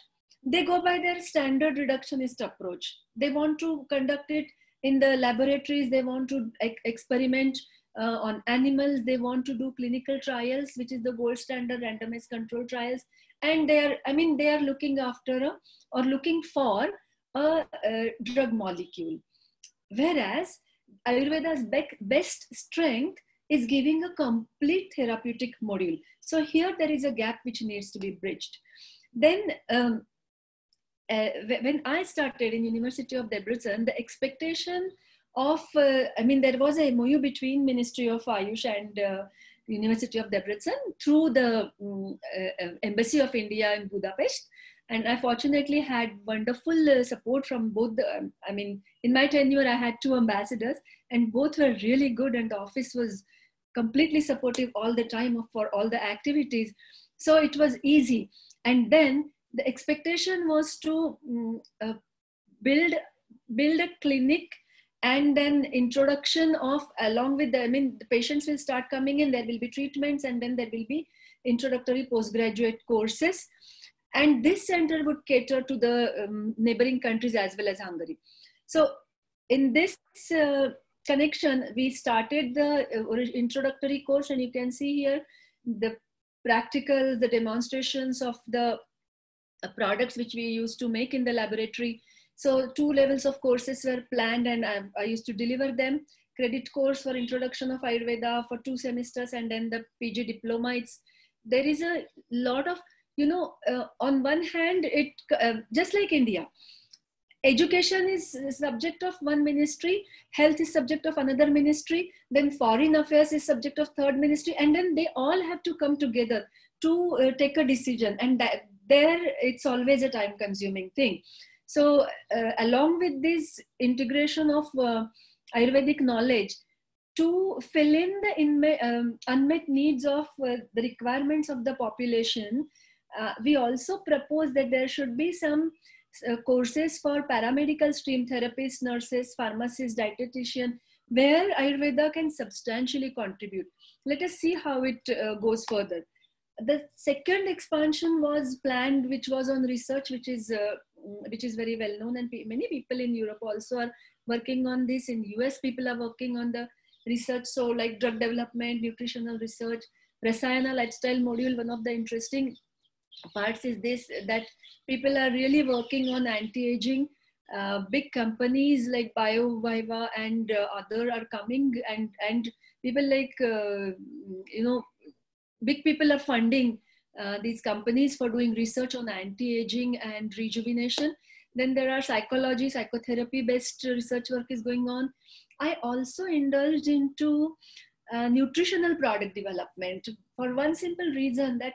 they go by their standard reductionist approach. They want to conduct it in the laboratories. They want to experiment on animals. They want to do clinical trials, which is the gold standard randomized control trials. And they are looking after or looking for a drug molecule. Whereas Ayurveda's best strength is giving a complete therapeutic module. So here there is a gap which needs to be bridged. Then when I started in University of Debrecen, the expectation of, there was a MOU between Ministry of Ayush and University of Debrecen through the Embassy of India in Budapest. And I fortunately had wonderful support from both the, in my tenure, I had 2 ambassadors and both were really good, and the office was completely supportive all the time for all the activities. So it was easy. And then the expectation was to build a clinic, and then introduction of, along with the patients will start coming in, there will be treatments, and then there will be introductory postgraduate courses. And this center would cater to the neighboring countries as well as Hungary. So in this connection, we started the introductory course, and you can see here the practical, the demonstrations of the products which we used to make in the laboratory. So 2 levels of courses were planned, and I used to deliver them. Credit course for introduction of Ayurveda for 2 semesters, and then the PG diploma. There is a lot of, on one hand, it just like India, education is subject of one ministry, health is subject of another ministry, then foreign affairs is subject of third ministry, and then they all have to come together to take a decision. And there it's always a time consuming thing. So along with this integration of Ayurvedic knowledge to fill in the unmet needs of the requirements of the population, we also propose that there should be some courses for paramedical stream therapists, nurses, pharmacists, dietitian, where Ayurveda can substantially contribute. Let us see how it goes further. The second expansion was planned, which was on research, which is very well known, and many people in Europe also are working on this. In US, people are working on the research, so like drug development, nutritional research, Rasayana lifestyle module. One of the interesting parts is this, that people are really working on anti-aging. Big companies like BioViva and other are coming, and people like big people are funding these companies for doing research on anti-aging and rejuvenation. Then there are psychology, psychotherapy based research work is going on. I also indulged into nutritional product development for one simple reason, that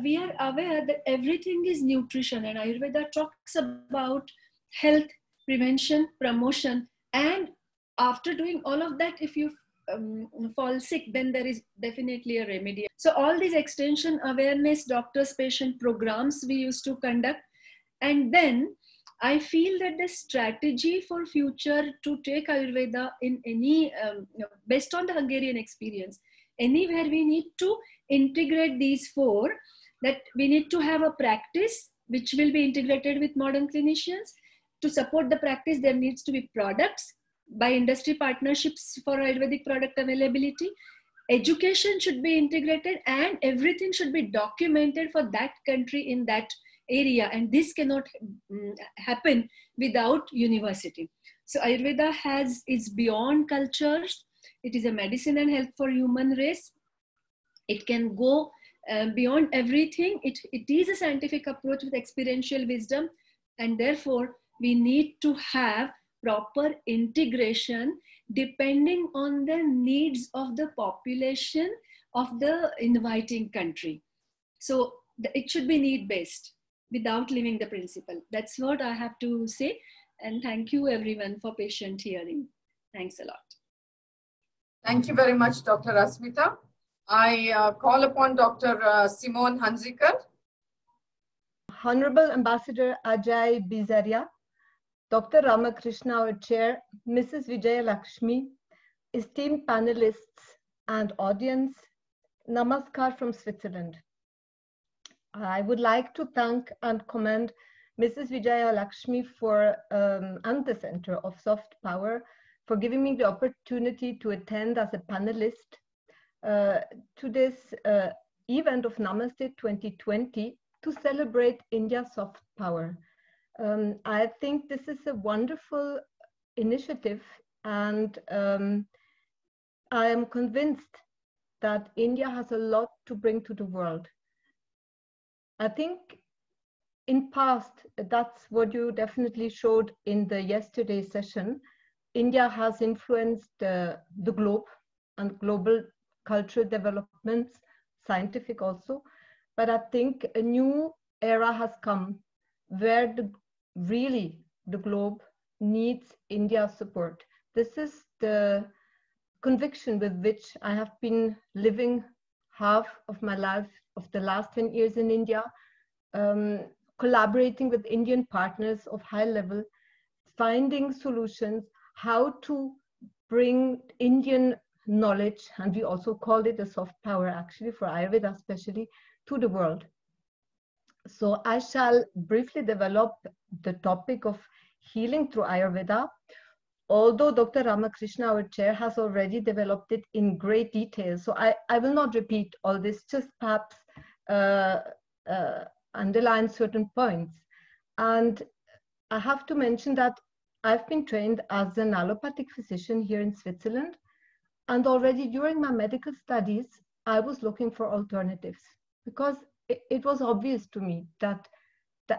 we are aware that everything is nutrition, and Ayurveda talks about health, prevention, promotion, and after doing all of that, if you fall sick, then there is definitely a remedy. So all these extension awareness, doctors, patient programs we used to conduct. And then I feel that the strategy for future to take Ayurveda in any, based on the Hungarian experience, anywhere we need to integrate these 4, that we need to have a practice which will be integrated with modern clinicians. To support the practice, there needs to be products by industry partnerships for Ayurvedic product availability. Education should be integrated, and everything should be documented for that country in that area. And this cannot happen without university. So Ayurveda is beyond cultures. It is a medicine and health for human race. It can go beyond everything. It is a scientific approach with experiential wisdom, and therefore we need to have proper integration depending on the needs of the population of the inviting country. So it should be need-based. without leaving the principle. That's what I have to say. And thank you everyone for patient hearing. Thanks a lot. Thank you very much, Dr. Asmita. I call upon Dr. Simone Hunziker. Honorable Ambassador Ajay Bizaria, Dr. Ramakrishna, our chair, Mrs. Vijaya Lakshmi, esteemed panelists and audience, namaskar from Switzerland. I would like to thank and commend Mrs. Vijaya Lakshmi and the Center of Soft Power for giving me the opportunity to attend as a panelist to this event of Namaste 2020 to celebrate India's soft power. I think this is a wonderful initiative, and I am convinced that India has a lot to bring to the world. I think in past, that's what you definitely showed in the yesterday's session, India has influenced the globe and global cultural developments, scientific also, but I think a new era has come where really the globe needs India's support. This is the conviction with which I have been living half of my life of the last 10 years in India, collaborating with Indian partners of high level, finding solutions, how to bring Indian knowledge, and we also called it a soft power actually for Ayurveda especially, to the world. So I shall briefly develop the topic of healing through Ayurveda, although Dr. Ramakrishna, our chair, has already developed it in great detail. So I will not repeat all this, just perhaps underline certain points. And I have to mention that I've been trained as an allopathic physician here in Switzerland. And already during my medical studies, I was looking for alternatives because it was obvious to me that the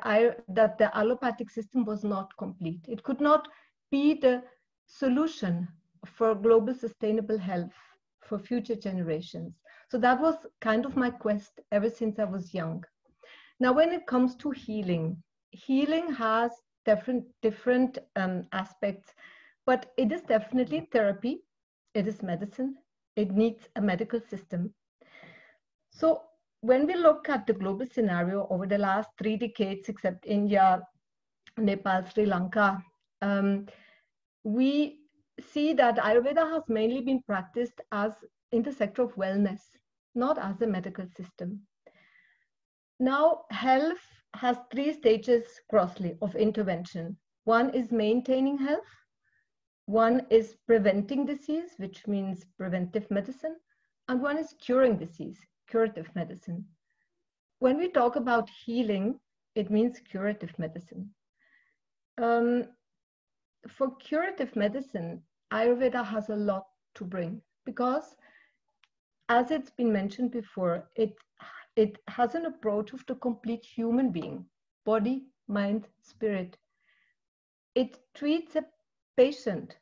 allopathic system was not complete. It could not be the solution for global sustainable health for future generations. So that was kind of my quest ever since I was young. Now, when it comes to healing, healing has different aspects, but it is definitely therapy. It is medicine. It needs a medical system. So when we look at the global scenario over the last 3 decades, except India, Nepal, Sri Lanka, we see that Ayurveda has mainly been practiced as in the sector of wellness, not as a medical system. Now, health has 3 stages grossly of intervention. One is maintaining health. One is preventing disease, which means preventive medicine. And one is curing disease, curative medicine. When we talk about healing, it means curative medicine. For curative medicine, Ayurveda has a lot to bring because, as it's been mentioned before, it has an approach of the complete human being, body, mind, spirit. It treats a patient,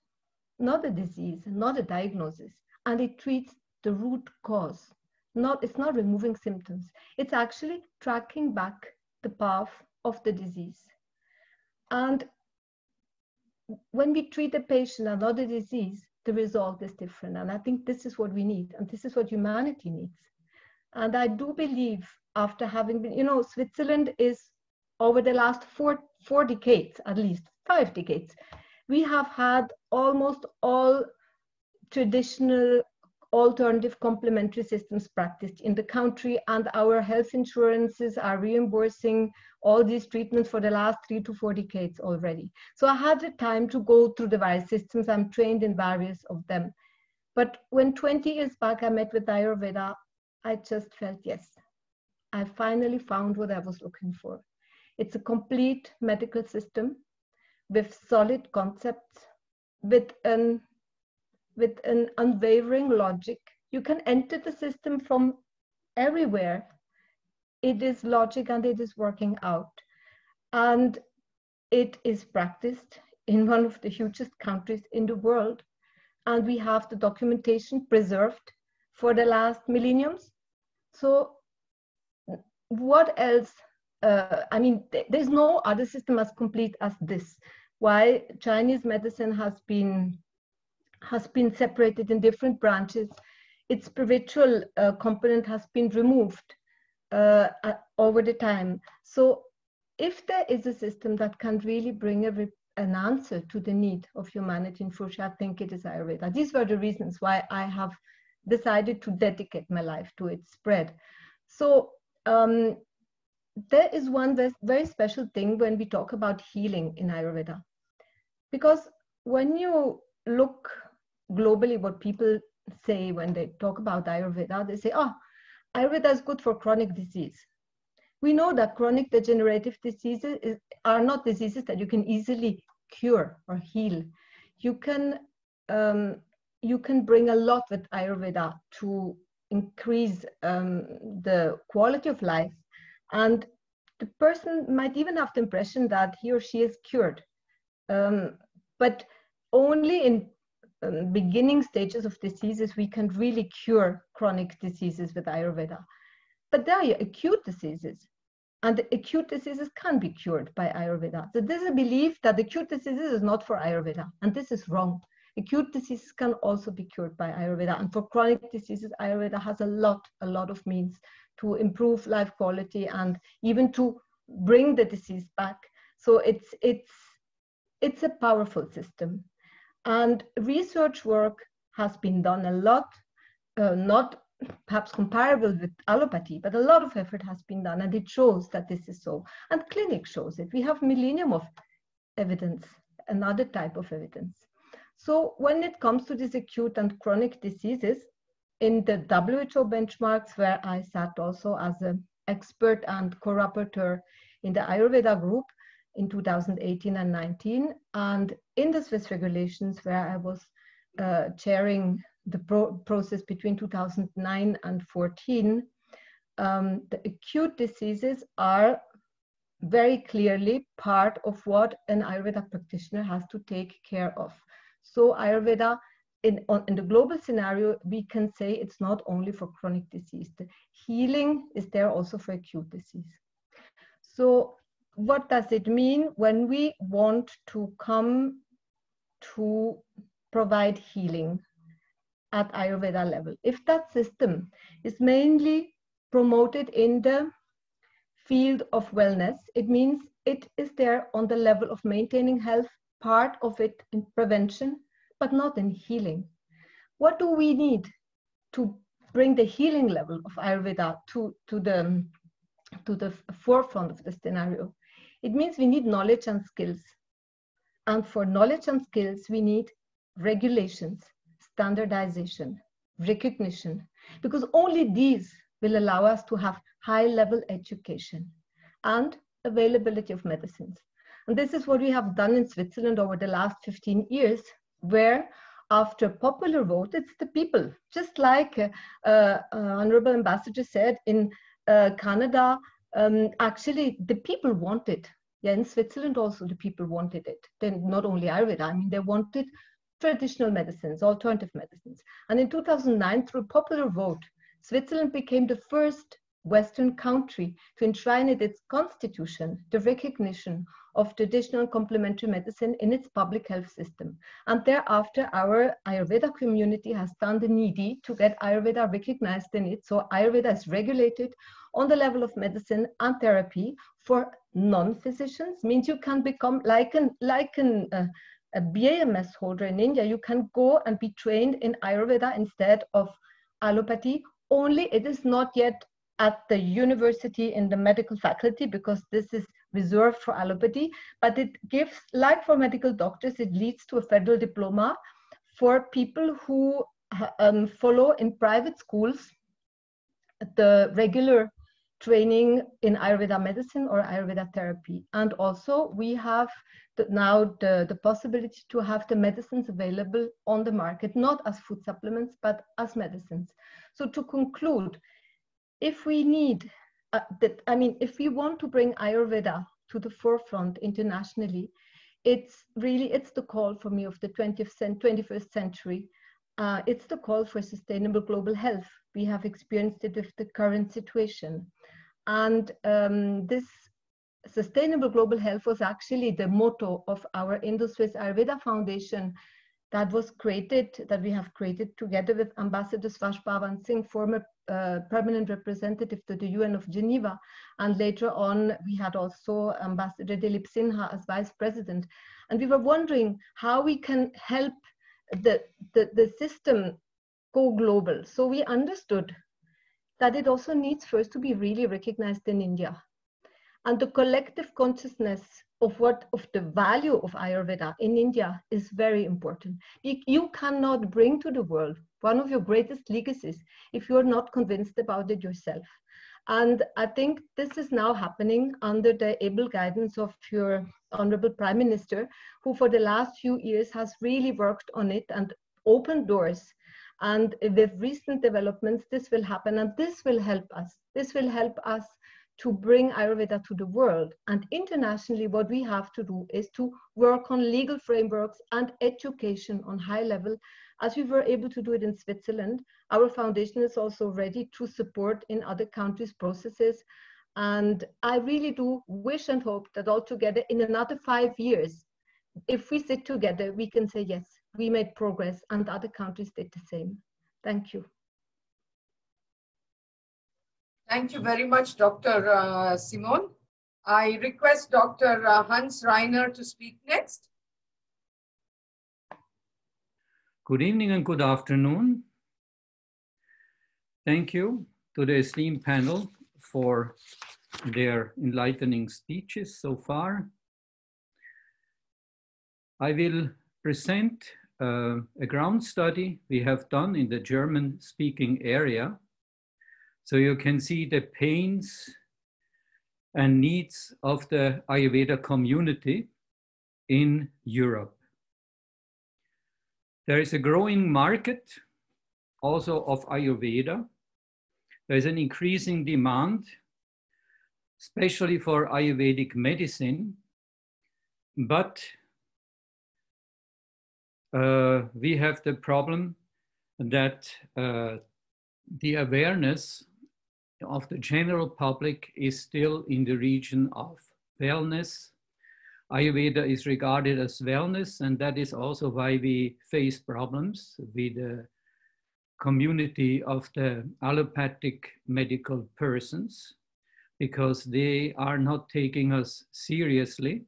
not a disease, not a diagnosis, and it treats the root cause. It's not removing symptoms. It's actually tracking back the path of the disease. And when we treat a patient and not a disease, the result is different. And I think this is what we need, and this is what humanity needs. And I do believe, after having been, Switzerland is, over the last four decades, at least 5 decades, we have had almost all traditional alternative complementary systems practiced in the country, and our health insurances are reimbursing all these treatments for the last 3 to 4 decades already. So I had the time to go through the various systems. I'm trained in various of them. But when 20 years back I met with Ayurveda, I just felt, yes, I finally found what I was looking for. It's a complete medical system with solid concepts, with an unwavering logic. You can enter the system from everywhere. It is logic and it is working out. And it is practiced in one of the hugest countries in the world. And we have the documentation preserved for the last millenniums. So what else I mean, there's no other system as complete as this. Why Chinese medicine has been separated in different branches. Its spiritual component has been removed over the time. So if there is a system that can really bring an answer to the need of humanity in future, I think it is Ayurveda. These were the reasons why I have decided to dedicate my life to its spread. So there is one very special thing when we talk about healing in Ayurveda. Because when you look globally, what people say when they talk about Ayurveda, they say, oh, Ayurveda is good for chronic disease. We know that chronic degenerative diseases are not diseases that you can easily cure or heal. You can bring a lot with Ayurveda to increase the quality of life. And the person might even have the impression that he or she is cured. But only in beginning stages of diseases, we can really cure chronic diseases with Ayurveda. But there are acute diseases, and the acute diseases can be cured by Ayurveda. So there's a belief that acute diseases is not for Ayurveda, and this is wrong. Acute diseases can also be cured by Ayurveda, and for chronic diseases, Ayurveda has a lot of means to improve life quality and even to bring the disease back. So it's a powerful system. And research work has been done a lot, not perhaps comparable with allopathy, but a lot of effort has been done, and it shows that this is so. And clinic shows it. We have millennium of evidence, another type of evidence. So when it comes to these acute and chronic diseases, in the WHO benchmarks, where I sat also as an expert and co-rapporteur in the Ayurveda group in 2018 and 19, and in the Swiss regulations, where I was chairing the process between 2009 and 14, the acute diseases are very clearly part of what an Ayurveda practitioner has to take care of. So Ayurveda, in the global scenario, we can say it's not only for chronic disease. The healing is there also for acute disease. So what does it mean when we want to come to provide healing at Ayurveda level? If that system is mainly promoted in the field of wellness, it means it is there on the level of maintaining health, part of it in prevention, but not in healing. What do we need to bring the healing level of Ayurveda to the forefront of the scenario? It means we need knowledge and skills. And for knowledge and skills, we need regulations, standardization, recognition, because only these will allow us to have high-level education and availability of medicines. And this is what we have done in Switzerland over the last 15 years, where after popular vote, it's the people, just like Honorable Ambassador said in Canada, actually the people want it. Yeah, in Switzerland also the people wanted it. Then not only Ayurveda, I mean, they wanted traditional medicines, alternative medicines. And in 2009, through popular vote, Switzerland became the first Western country to enshrine in its constitution the recognition of traditional complementary medicine in its public health system. And thereafter, our Ayurveda community has done the needy to get Ayurveda recognized in it. So Ayurveda is regulated on the level of medicine and therapy for non-physicians. Means you can become like a BAMS holder in India. You can go and be trained in Ayurveda instead of allopathy. Only it is not yet at the university in the medical faculty, because this is reserved for allopathy, but it gives, like for medical doctors, it leads to a federal diploma for people who follow in private schools the regular training in Ayurveda medicine or Ayurveda therapy. And also we have now the possibility to have the medicines available on the market, not as food supplements, but as medicines. So to conclude, if we need, if we want to bring Ayurveda to the forefront internationally, it's the call for me of the 21st century. It's the call for sustainable global health. We have experienced it with the current situation. And this sustainable global health was actually the motto of our Indo-Swiss Ayurveda Foundation that was created, that we have created together with Ambassador Swash Pawan Singh, former permanent representative to the UN of Geneva. And later on, we had also Ambassador Dilip Sinha as vice president. And we were wondering how we can help the system go global. So we understood that it also needs first to be really recognized in India. And the collective consciousness of the value of Ayurveda in India is very important. You cannot bring to the world one of your greatest legacies if you're not convinced about it yourself. And I think this is now happening under the able guidance of your Honorable Prime Minister, who for the last few years has really worked on it and opened doors. And with recent developments, this will happen, and this will help us. This will help us to bring Ayurveda to the world. And internationally, what we have to do is to work on legal frameworks and education on high level, as we were able to do it in Switzerland. Our foundation is also ready to support in other countries' processes. And I really do wish and hope that altogether in another 5 years, if we sit together, we can say, yes, we made progress and other countries did the same. Thank you. Thank you very much, Dr. Simone. I request Dr. Hans Reiner to speak next. Good evening and good afternoon. Thank you to the esteemed panel for their enlightening speeches so far. I will present a ground study we have done in the German-speaking area, so you can see the pains and needs of the Ayurveda community in Europe. There is a growing market also of Ayurveda. There is an increasing demand, especially for Ayurvedic medicine, but we have the problem that the awareness of the general public is still in the region of wellness. Ayurveda is regarded as wellness, and that is also why we face problems with the community of the allopathic medical persons, because they are not taking us seriously.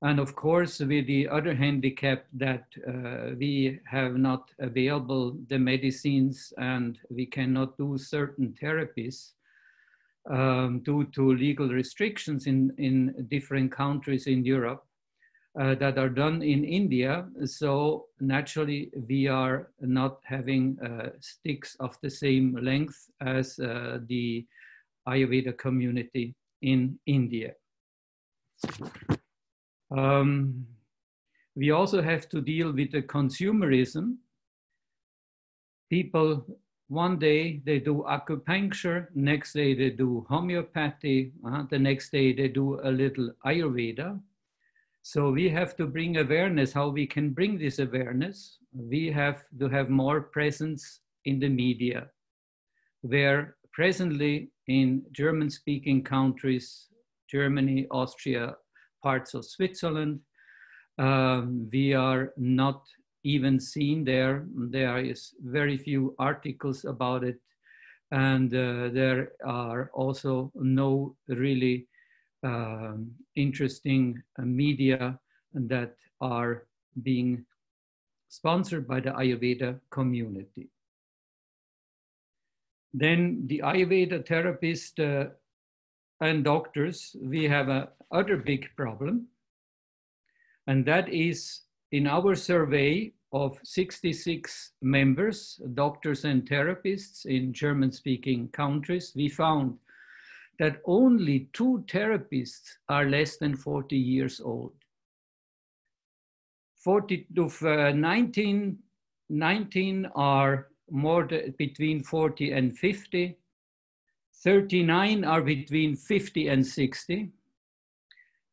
And of course, with the other handicap that we have not available the medicines and we cannot do certain therapies due to legal restrictions in different countries in Europe that are done in India. So naturally, we are not having sticks of the same length as the Ayurveda community in India. We also have to deal with the consumerism. People, one day they do acupuncture, next day they do homeopathy, the next day they do a little Ayurveda. So we have to bring awareness. How we can bring this awareness? We have to have more presence in the media, where presently in German-speaking countries, Germany, Austria, parts of Switzerland, we are not even seen there. There is very few articles about it. And there are also no really interesting media that are being sponsored by the Ayurveda community. Then the Ayurveda therapists and doctors, we have a other big problem, and that is in our survey of 66 members, doctors and therapists in German-speaking countries, we found that only 2 therapists are less than 40 years old. 19 are between 40 and 50. 39 are between 50 and 60.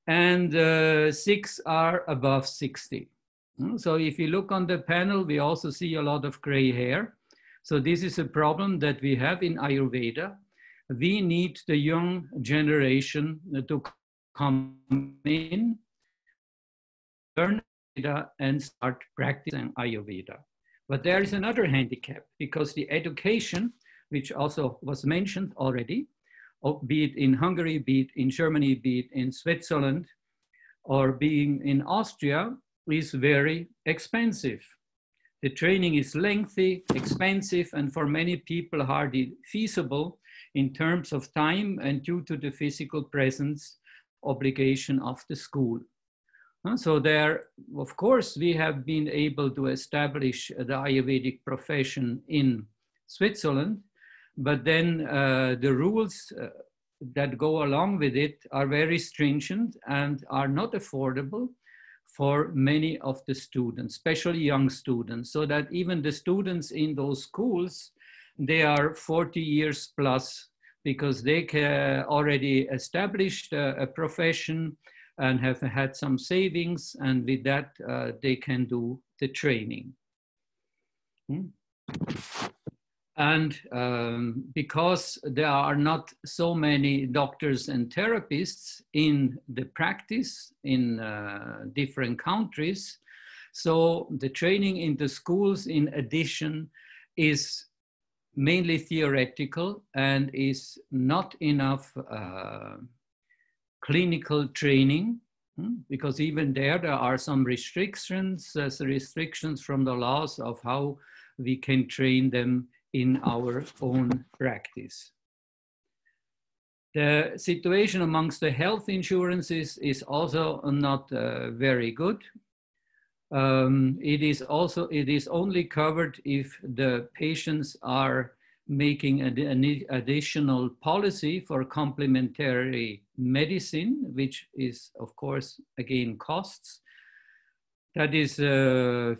And 6 are above 60. So if you look on the panel, we also see a lot of gray hair. So this is a problem that we have in Ayurveda. We need the young generation to come in, learn Ayurveda, and start practicing Ayurveda. But there is another handicap, because the education, which also was mentioned already, be it in Hungary, be it in Germany, be it in Switzerland, or being in Austria, is very expensive. The training is lengthy, expensive, and for many people hardly feasible in terms of time and due to the physical presence obligation of the school. So there, of course, we have been able to establish the Ayurvedic profession in Switzerland, but then the rules that go along with it are very stringent and are not affordable for many of the students, especially young students, so that even the students in those schools, they are 40 years plus, because they can already established a profession and have had some savings, and with that they can do the training. And because there are not so many doctors and therapists in the practice in different countries, so the training in the schools in addition is mainly theoretical and is not enough clinical training, because even there are some restrictions from the laws of how we can train them in our own practice. The situation amongst the health insurances is also not very good. It is only covered if the patients are making an additional policy for complementary medicine, which is, of course, again, costs. That is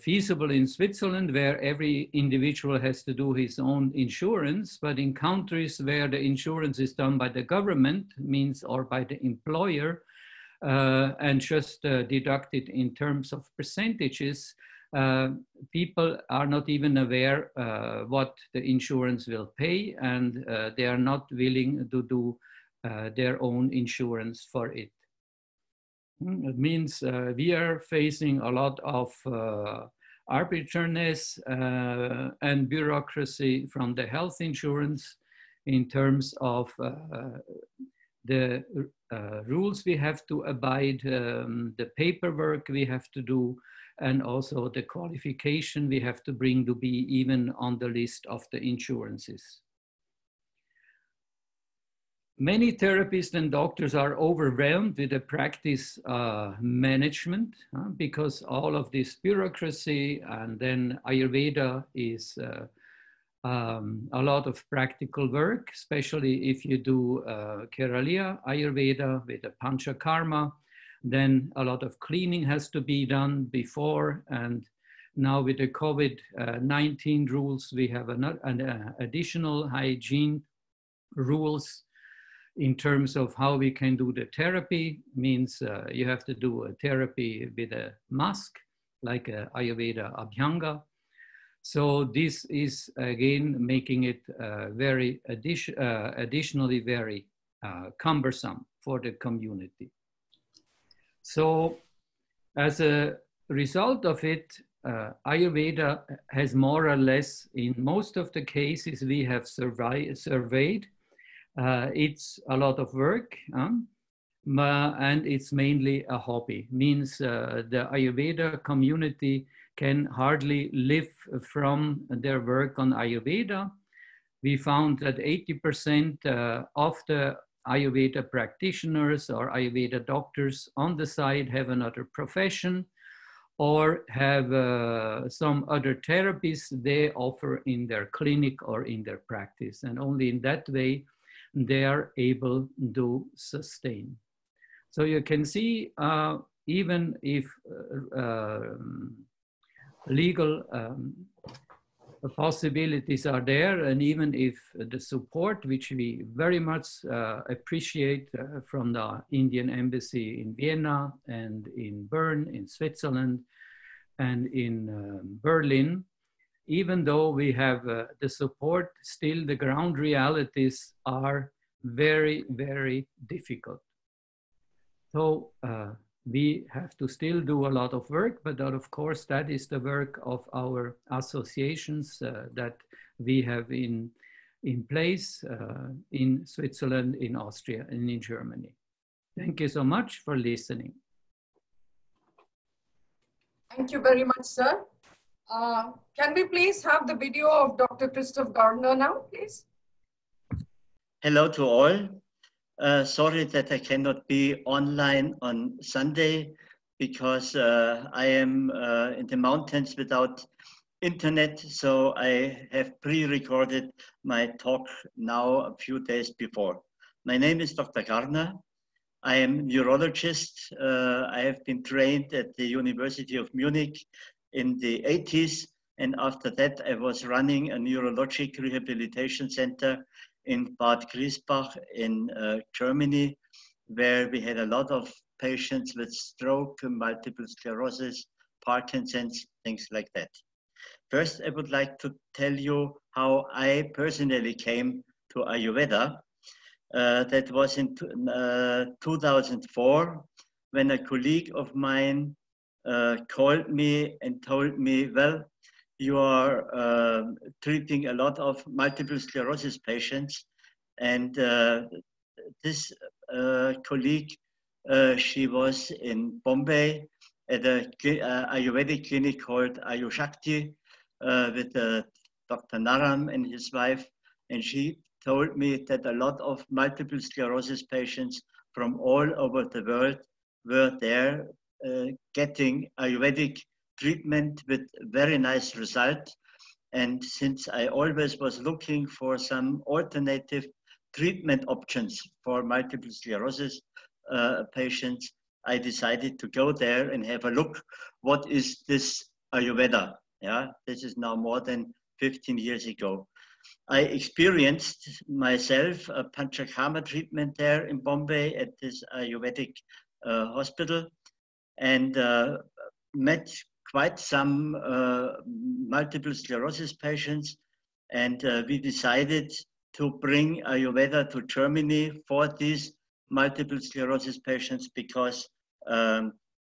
feasible in Switzerland, where every individual has to do his own insurance, but in countries where the insurance is done by the government, means, or by the employer, and just deducted in terms of percentages, people are not even aware what the insurance will pay, and they are not willing to do their own insurance for it. It means we are facing a lot of arbitrariness and bureaucracy from the health insurance in terms of the rules we have to abide, the paperwork we have to do, and also the qualification we have to bring to be even on the list of the insurances. Many therapists and doctors are overwhelmed with the practice management because all of this bureaucracy, and then Ayurveda is a lot of practical work, especially if you do Kerala Ayurveda with the Panchakarma. Then a lot of cleaning has to be done before, and now with the COVID-19 rules, we have an additional hygiene rules in terms of how we can do the therapy. Means you have to do a therapy with a mask, like a Ayurveda Abhyanga. So this is again making it additionally very cumbersome for the community. So as a result of it, Ayurveda has more or less, in most of the cases we have surveyed, it's a lot of work, and it's mainly a hobby. Means the Ayurveda community can hardly live from their work on Ayurveda. We found that 80% of the Ayurveda practitioners or Ayurveda doctors on the side have another profession or have some other therapies they offer in their clinic or in their practice. And only in that way they are able to sustain. So you can see, even if legal possibilities are there, and even if the support, which we very much appreciate from the Indian Embassy in Vienna and in Bern, in Switzerland, and in Berlin, even though we have the support, still the ground realities are very, very difficult. So we have to still do a lot of work, but of course that is the work of our associations that we have in place in Switzerland, in Austria, and in Germany. Thank you so much for listening. Thank you very much, sir. Can we please have the video of Dr. Christoph Gardner now, please? Hello to all. Sorry that I cannot be online on Sunday because I am in the mountains without internet, so I have pre-recorded my talk now a few days before. My name is Dr. Gardner. I am a neurologist. I have been trained at the University of Munich in the 80s, and after that I was running a neurologic rehabilitation center in Bad Griesbach in Germany, where we had a lot of patients with stroke, multiple sclerosis, Parkinson's, things like that. First, I would like to tell you how I personally came to Ayurveda. That was in 2004, when a colleague of mine called me and told me, well, you are treating a lot of multiple sclerosis patients. And this colleague, she was in Bombay at a Ayurvedic clinic called Ayushakti with Dr. Naram and his wife. And she told me that a lot of multiple sclerosis patients from all over the world were there getting Ayurvedic treatment with very nice results. And since I always was looking for some alternative treatment options for multiple sclerosis patients, I decided to go there and have a look. What is this Ayurveda? Yeah, this is now more than 15 years ago. I experienced myself a Panchakarma treatment there in Bombay at this Ayurvedic hospital, and met quite some multiple sclerosis patients. And we decided to bring Ayurveda to Germany for these multiple sclerosis patients because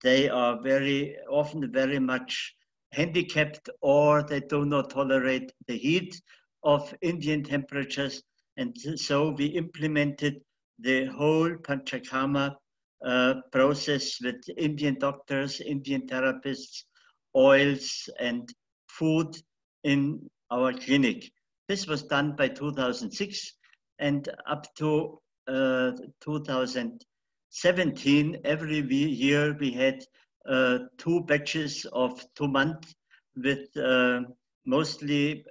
they are very often very much handicapped, or they do not tolerate the heat of Indian temperatures. And so we implemented the whole Panchakarma process with Indian doctors, Indian therapists, oils and food in our clinic. This was done by 2006, and up to 2017, every year we had 2 batches of 2 months with mostly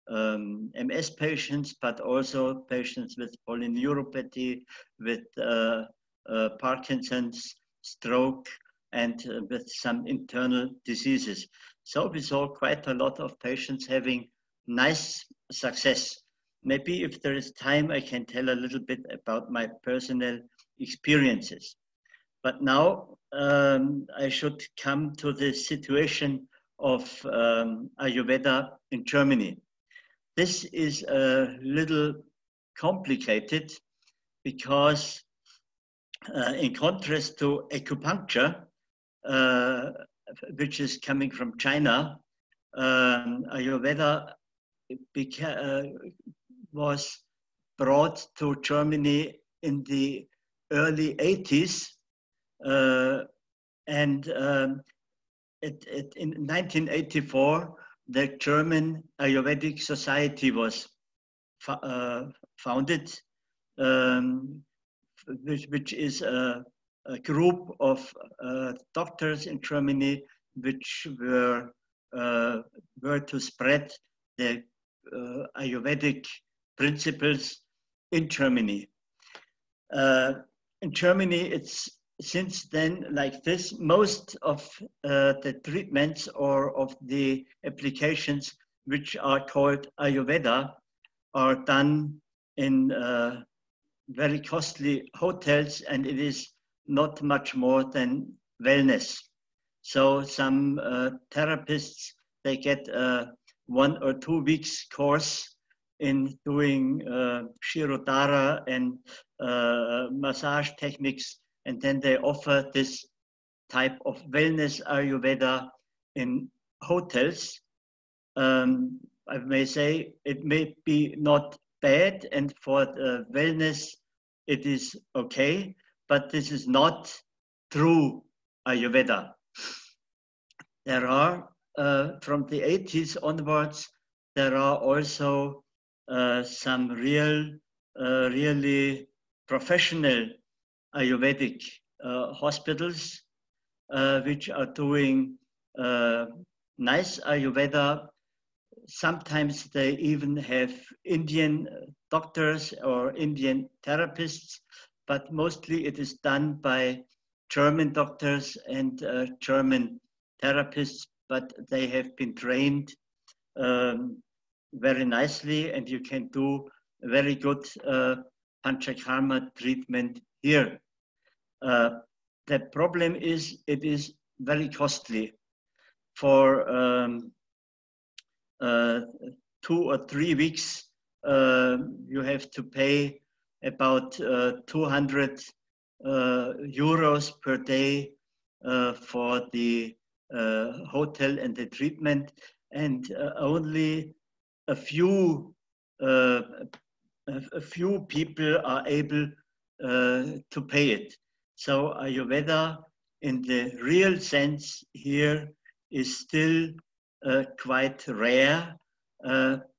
MS patients, but also patients with polyneuropathy, with Parkinson's, stroke, and with some internal diseases. So we saw quite a lot of patients having nice success. Maybe if there is time, I can tell a little bit about my personal experiences. But now I should come to the situation of Ayurveda in Germany. This is a little complicated because in contrast to acupuncture, which is coming from China, Ayurveda was brought to Germany in the early 80s. In 1984, the German Ayurvedic Society was founded, which is a group of doctors in Germany which were to spread the Ayurvedic principles in Germany. In Germany, it's since then like this. Most of the treatments or of the applications which are called Ayurveda are done in very costly hotels, and it is not much more than wellness. So some therapists, they get 1 or 2 weeks course in doing Shirodhara and massage techniques, and then they offer this type of wellness Ayurveda in hotels. I may say it may be not bad, and for wellness it is okay, but this is not true Ayurveda. There are, from the 80s onwards, there are also some really professional Ayurvedic hospitals which are doing nice Ayurveda. Sometimes they even have Indian doctors or Indian therapists, but mostly it is done by German doctors and German therapists, but they have been trained very nicely, and you can do very good Panchakarma treatment here. The problem is it is very costly. For 2 or 3 weeks, you have to pay about 200 euros per day for the hotel and the treatment, and only a few people are able to pay it. So Ayurveda in the real sense here is still quite rare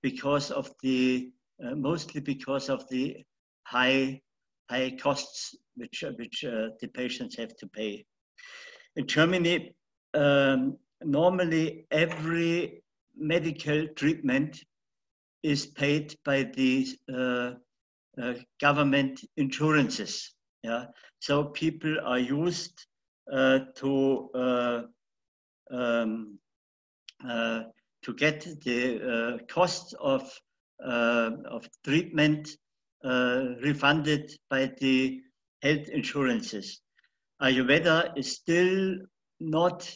because of the mostly because of the high costs which the patients have to pay. In Germany, normally every medical treatment is paid by the government insurances. Yeah, so people are used to get the cost of treatment refunded by the health insurances. Ayurveda is still not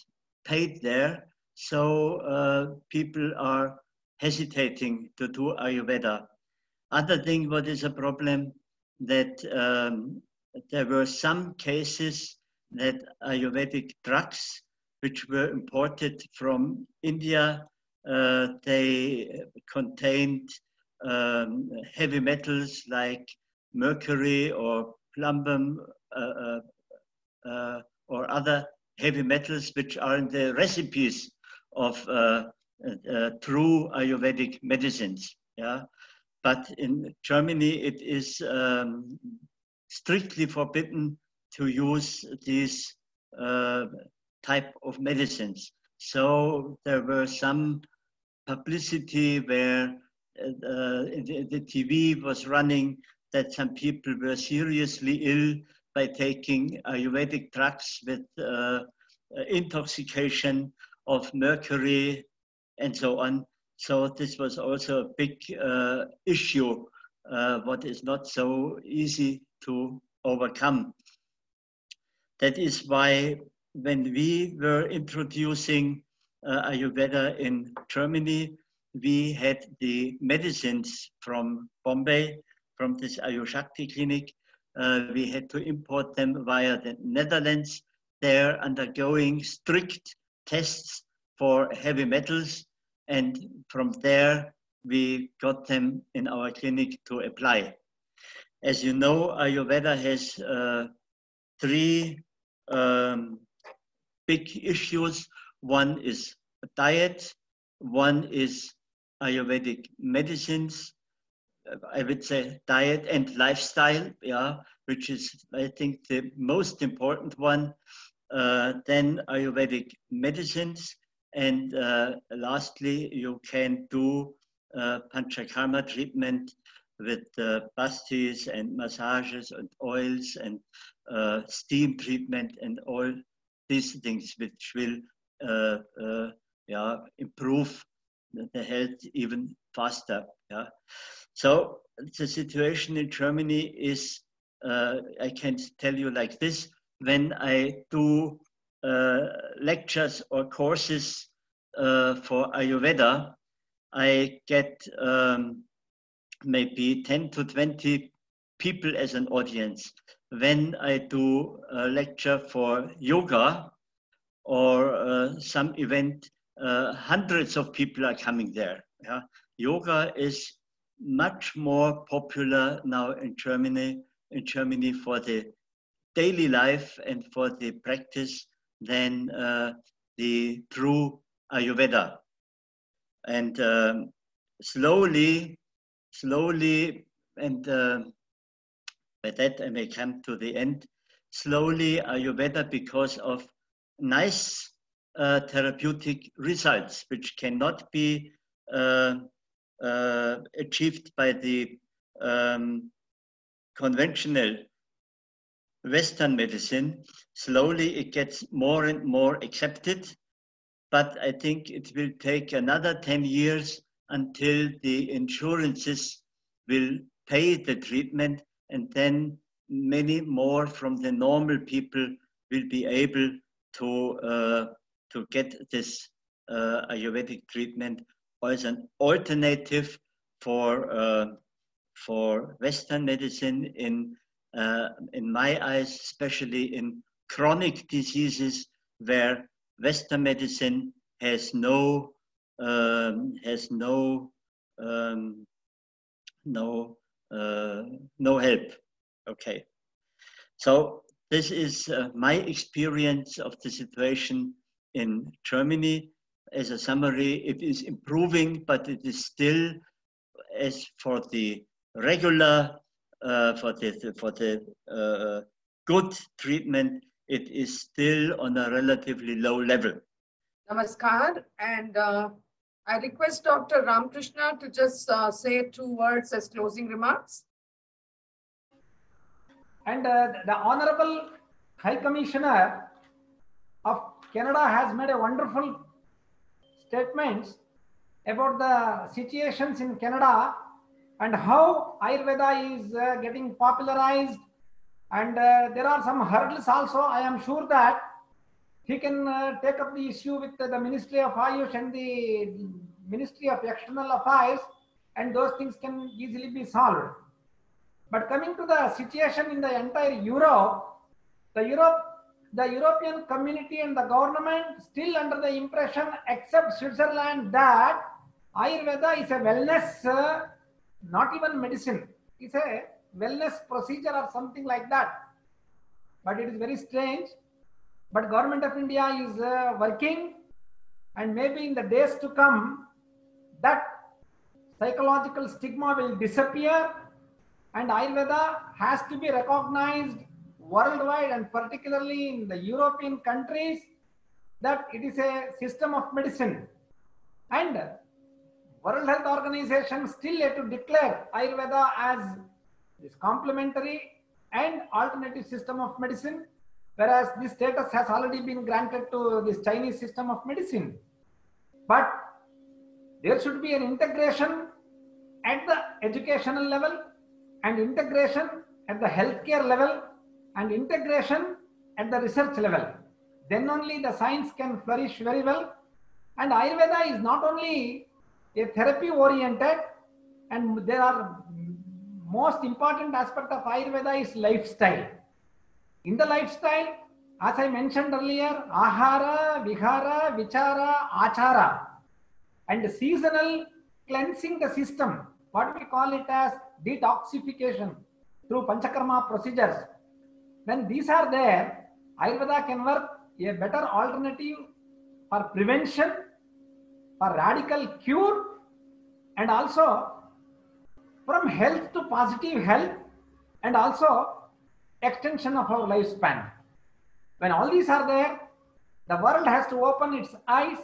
paid there, so people are hesitating to do Ayurveda. Other thing what is a problem, that there were some cases that Ayurvedic drugs which were imported from India, they contained heavy metals like mercury or plumbum or other heavy metals which are in the recipes of true Ayurvedic medicines. Yeah, but in Germany it is strictly forbidden to use these type of medicines. So there were some publicity where the TV was running that some people were seriously ill by taking Ayurvedic drugs with intoxication of mercury and so on. So this was also a big issue, what is not so easy to overcome. That is why when we were introducing Ayurveda in Germany, we had the medicines from Bombay, from this Ayurshakti clinic. We had to import them via the Netherlands. They're undergoing strict tests for heavy metals, and from there we got them in our clinic to apply. As you know, Ayurveda has 3 big issues. One is diet, one is Ayurvedic medicines, I would say diet and lifestyle, yeah, which is, I think, the most important one. Then Ayurvedic medicines, and lastly, you can do Panchakarma treatment with bastis and massages and oils and steam treatment and all these things which will improve the health even faster. Yeah. So the situation in Germany is, I can tell you like this: when I do lectures or courses for Ayurveda, I get maybe 10 to 20 people as an audience. when I do a lecture for yoga or some event, hundreds of people are coming there. Yeah? Yoga is much more popular now in Germany for the daily life and for the practice than the true Ayurveda. And slowly, and by that I may come to the end, slowly Ayurveda, because of nice therapeutic results, which cannot be achieved by the conventional Western medicine, slowly it gets more and more accepted. But I think it will take another 10 years until the insurances will pay the treatment, and then many more from the normal people will be able to get this Ayurvedic treatment as an alternative for Western medicine in my eyes, especially in chronic diseases where Western medicine has no help. Okay, so this is my experience of the situation in Germany. As a summary, it is improving, but it is still, as for the regular, for the good treatment, it is still on a relatively low level. Namaskar, and I request Dr. Ramakrishna to just say 2 words as closing remarks. And the Honorable High Commissioner of Canada has made a wonderful statements about the situations in Canada and how Ayurveda is getting popularized. And there are some hurdles also. I am sure that he can take up the issue with the Ministry of Ayush and the Ministry of External Affairs, and those things can easily be solved. But coming to the situation in the entire Europe, the European community and the government still under the impression, except Switzerland, that Ayurveda is a wellness, not even medicine. It's a wellness procedure or something like that. But it is very strange. But Government of India is working, and maybe in the days to come, that psychological stigma will disappear, and Ayurveda has to be recognized worldwide, and particularly in the European countries, that it is a system of medicine. And World Health Organization still yet to declare Ayurveda as this complementary and alternative system of medicine, whereas this status has already been granted to this Chinese system of medicine. But there should be an integration at the educational level, and integration at the healthcare level, and integration at the research level. Then only the science can flourish very well. And Ayurveda is not only a therapy oriented, and there are most important aspect of Ayurveda is lifestyle. In the lifestyle, as I mentioned earlier, ahara, vihara, vichara, achara, and seasonal cleansing the system, what we call it as detoxification through Panchakarma procedures. When these are there, Ayurveda can work a better alternative for prevention, for radical cure, and also from health to positive health, and also extension of our lifespan. When all these are there, the world has to open its eyes.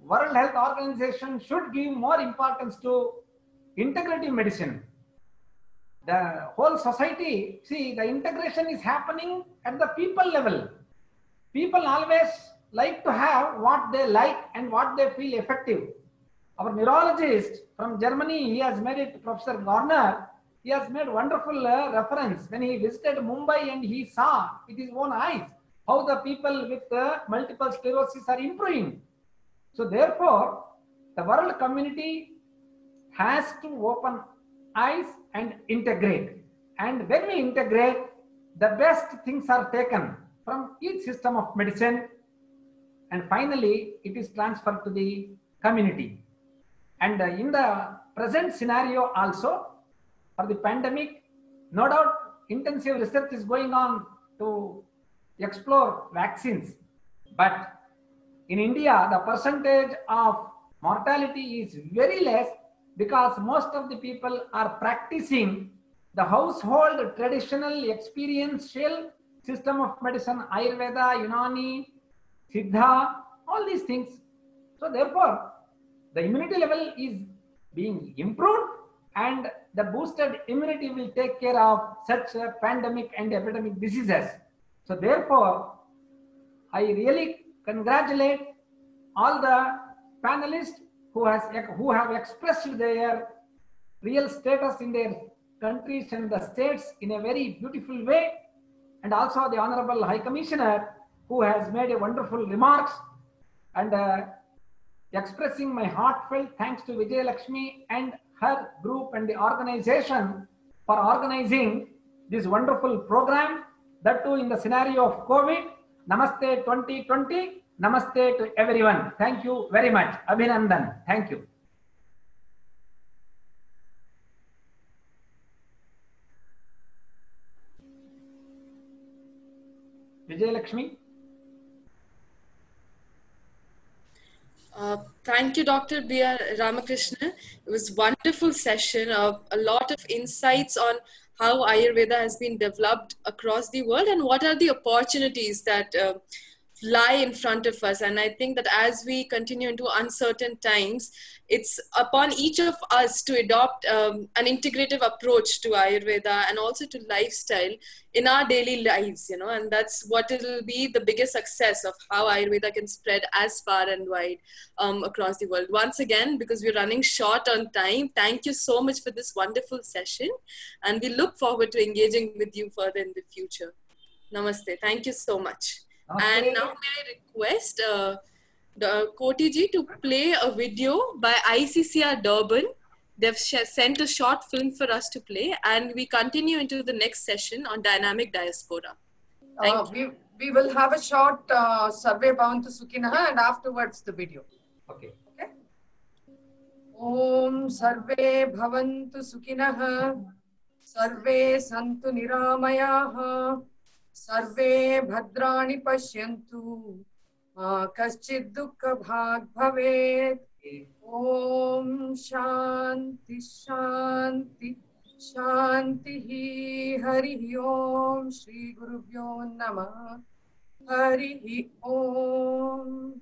World Health Organization should give more importance to integrative medicine. The whole society, see, the integration is happening at the people level. People always like to have what they like and what they feel effective. Our neurologist from Germany, he has made it, Professor Garner, he has made wonderful reference when he visited Mumbai, and he saw with his own eyes how the people with multiple sclerosis are improving. So therefore, the world community has to open eyes and integrate. And when we integrate, the best things are taken from each system of medicine, and finally it is transferred to the community. And in the present scenario also, for the pandemic, no doubt intensive research is going on to explore vaccines. But in India, the percentage of mortality is very less because most of the people are practicing the household traditional experiential system of medicine, Ayurveda, Unani, Siddha, all these things. So therefore, the immunity level is being improved, and the boosted immunity will take care of such pandemic and epidemic diseases. So therefore, I really congratulate all the panelists who have expressed their real status in their countries and the states in a very beautiful way, and also the Honorable High Commissioner who has made a wonderful remarks, and expressing my heartfelt thanks to Vijay Lakshmi and her group and the organization for organizing this wonderful program, that too in the scenario of COVID. Namaste 2020. Namaste to everyone. Thank you very much. Abhinandan. Thank you. Vijay Lakshmi. Thank you, Dr. B.R. Ramakrishna. It was a wonderful session of a lot of insights on how Ayurveda has been developed across the world and what are the opportunities that lie in front of us. And I think that as we continue into uncertain times, it's upon each of us to adopt an integrative approach to Ayurveda and also to lifestyle in our daily lives, you know, and that's what will be the biggest success of how Ayurveda can spread as far and wide across the world. Once again, because we're running short on time, thank you so much for this wonderful session, and we look forward to engaging with you further in the future. Namaste. Thank you so much. And now may I request Koti ji to play a video by ICCR Durban. They've sent a short film for us to play, and we continue into the next session on dynamic diaspora. Thank you. We will have a short survey Bhavantu Sukhinaha, and afterwards the video. Okay. Okay. Om Sarve Bhavantu Sukhinaha, Sarve Santu Niramayaha, Sarve Bhadrani Pashyantu, Kaschid Dukkha Bhag Bhavet. Om Shanti Shanti Shanti Hari Om Shri Gurubhyo Namah Hari Om.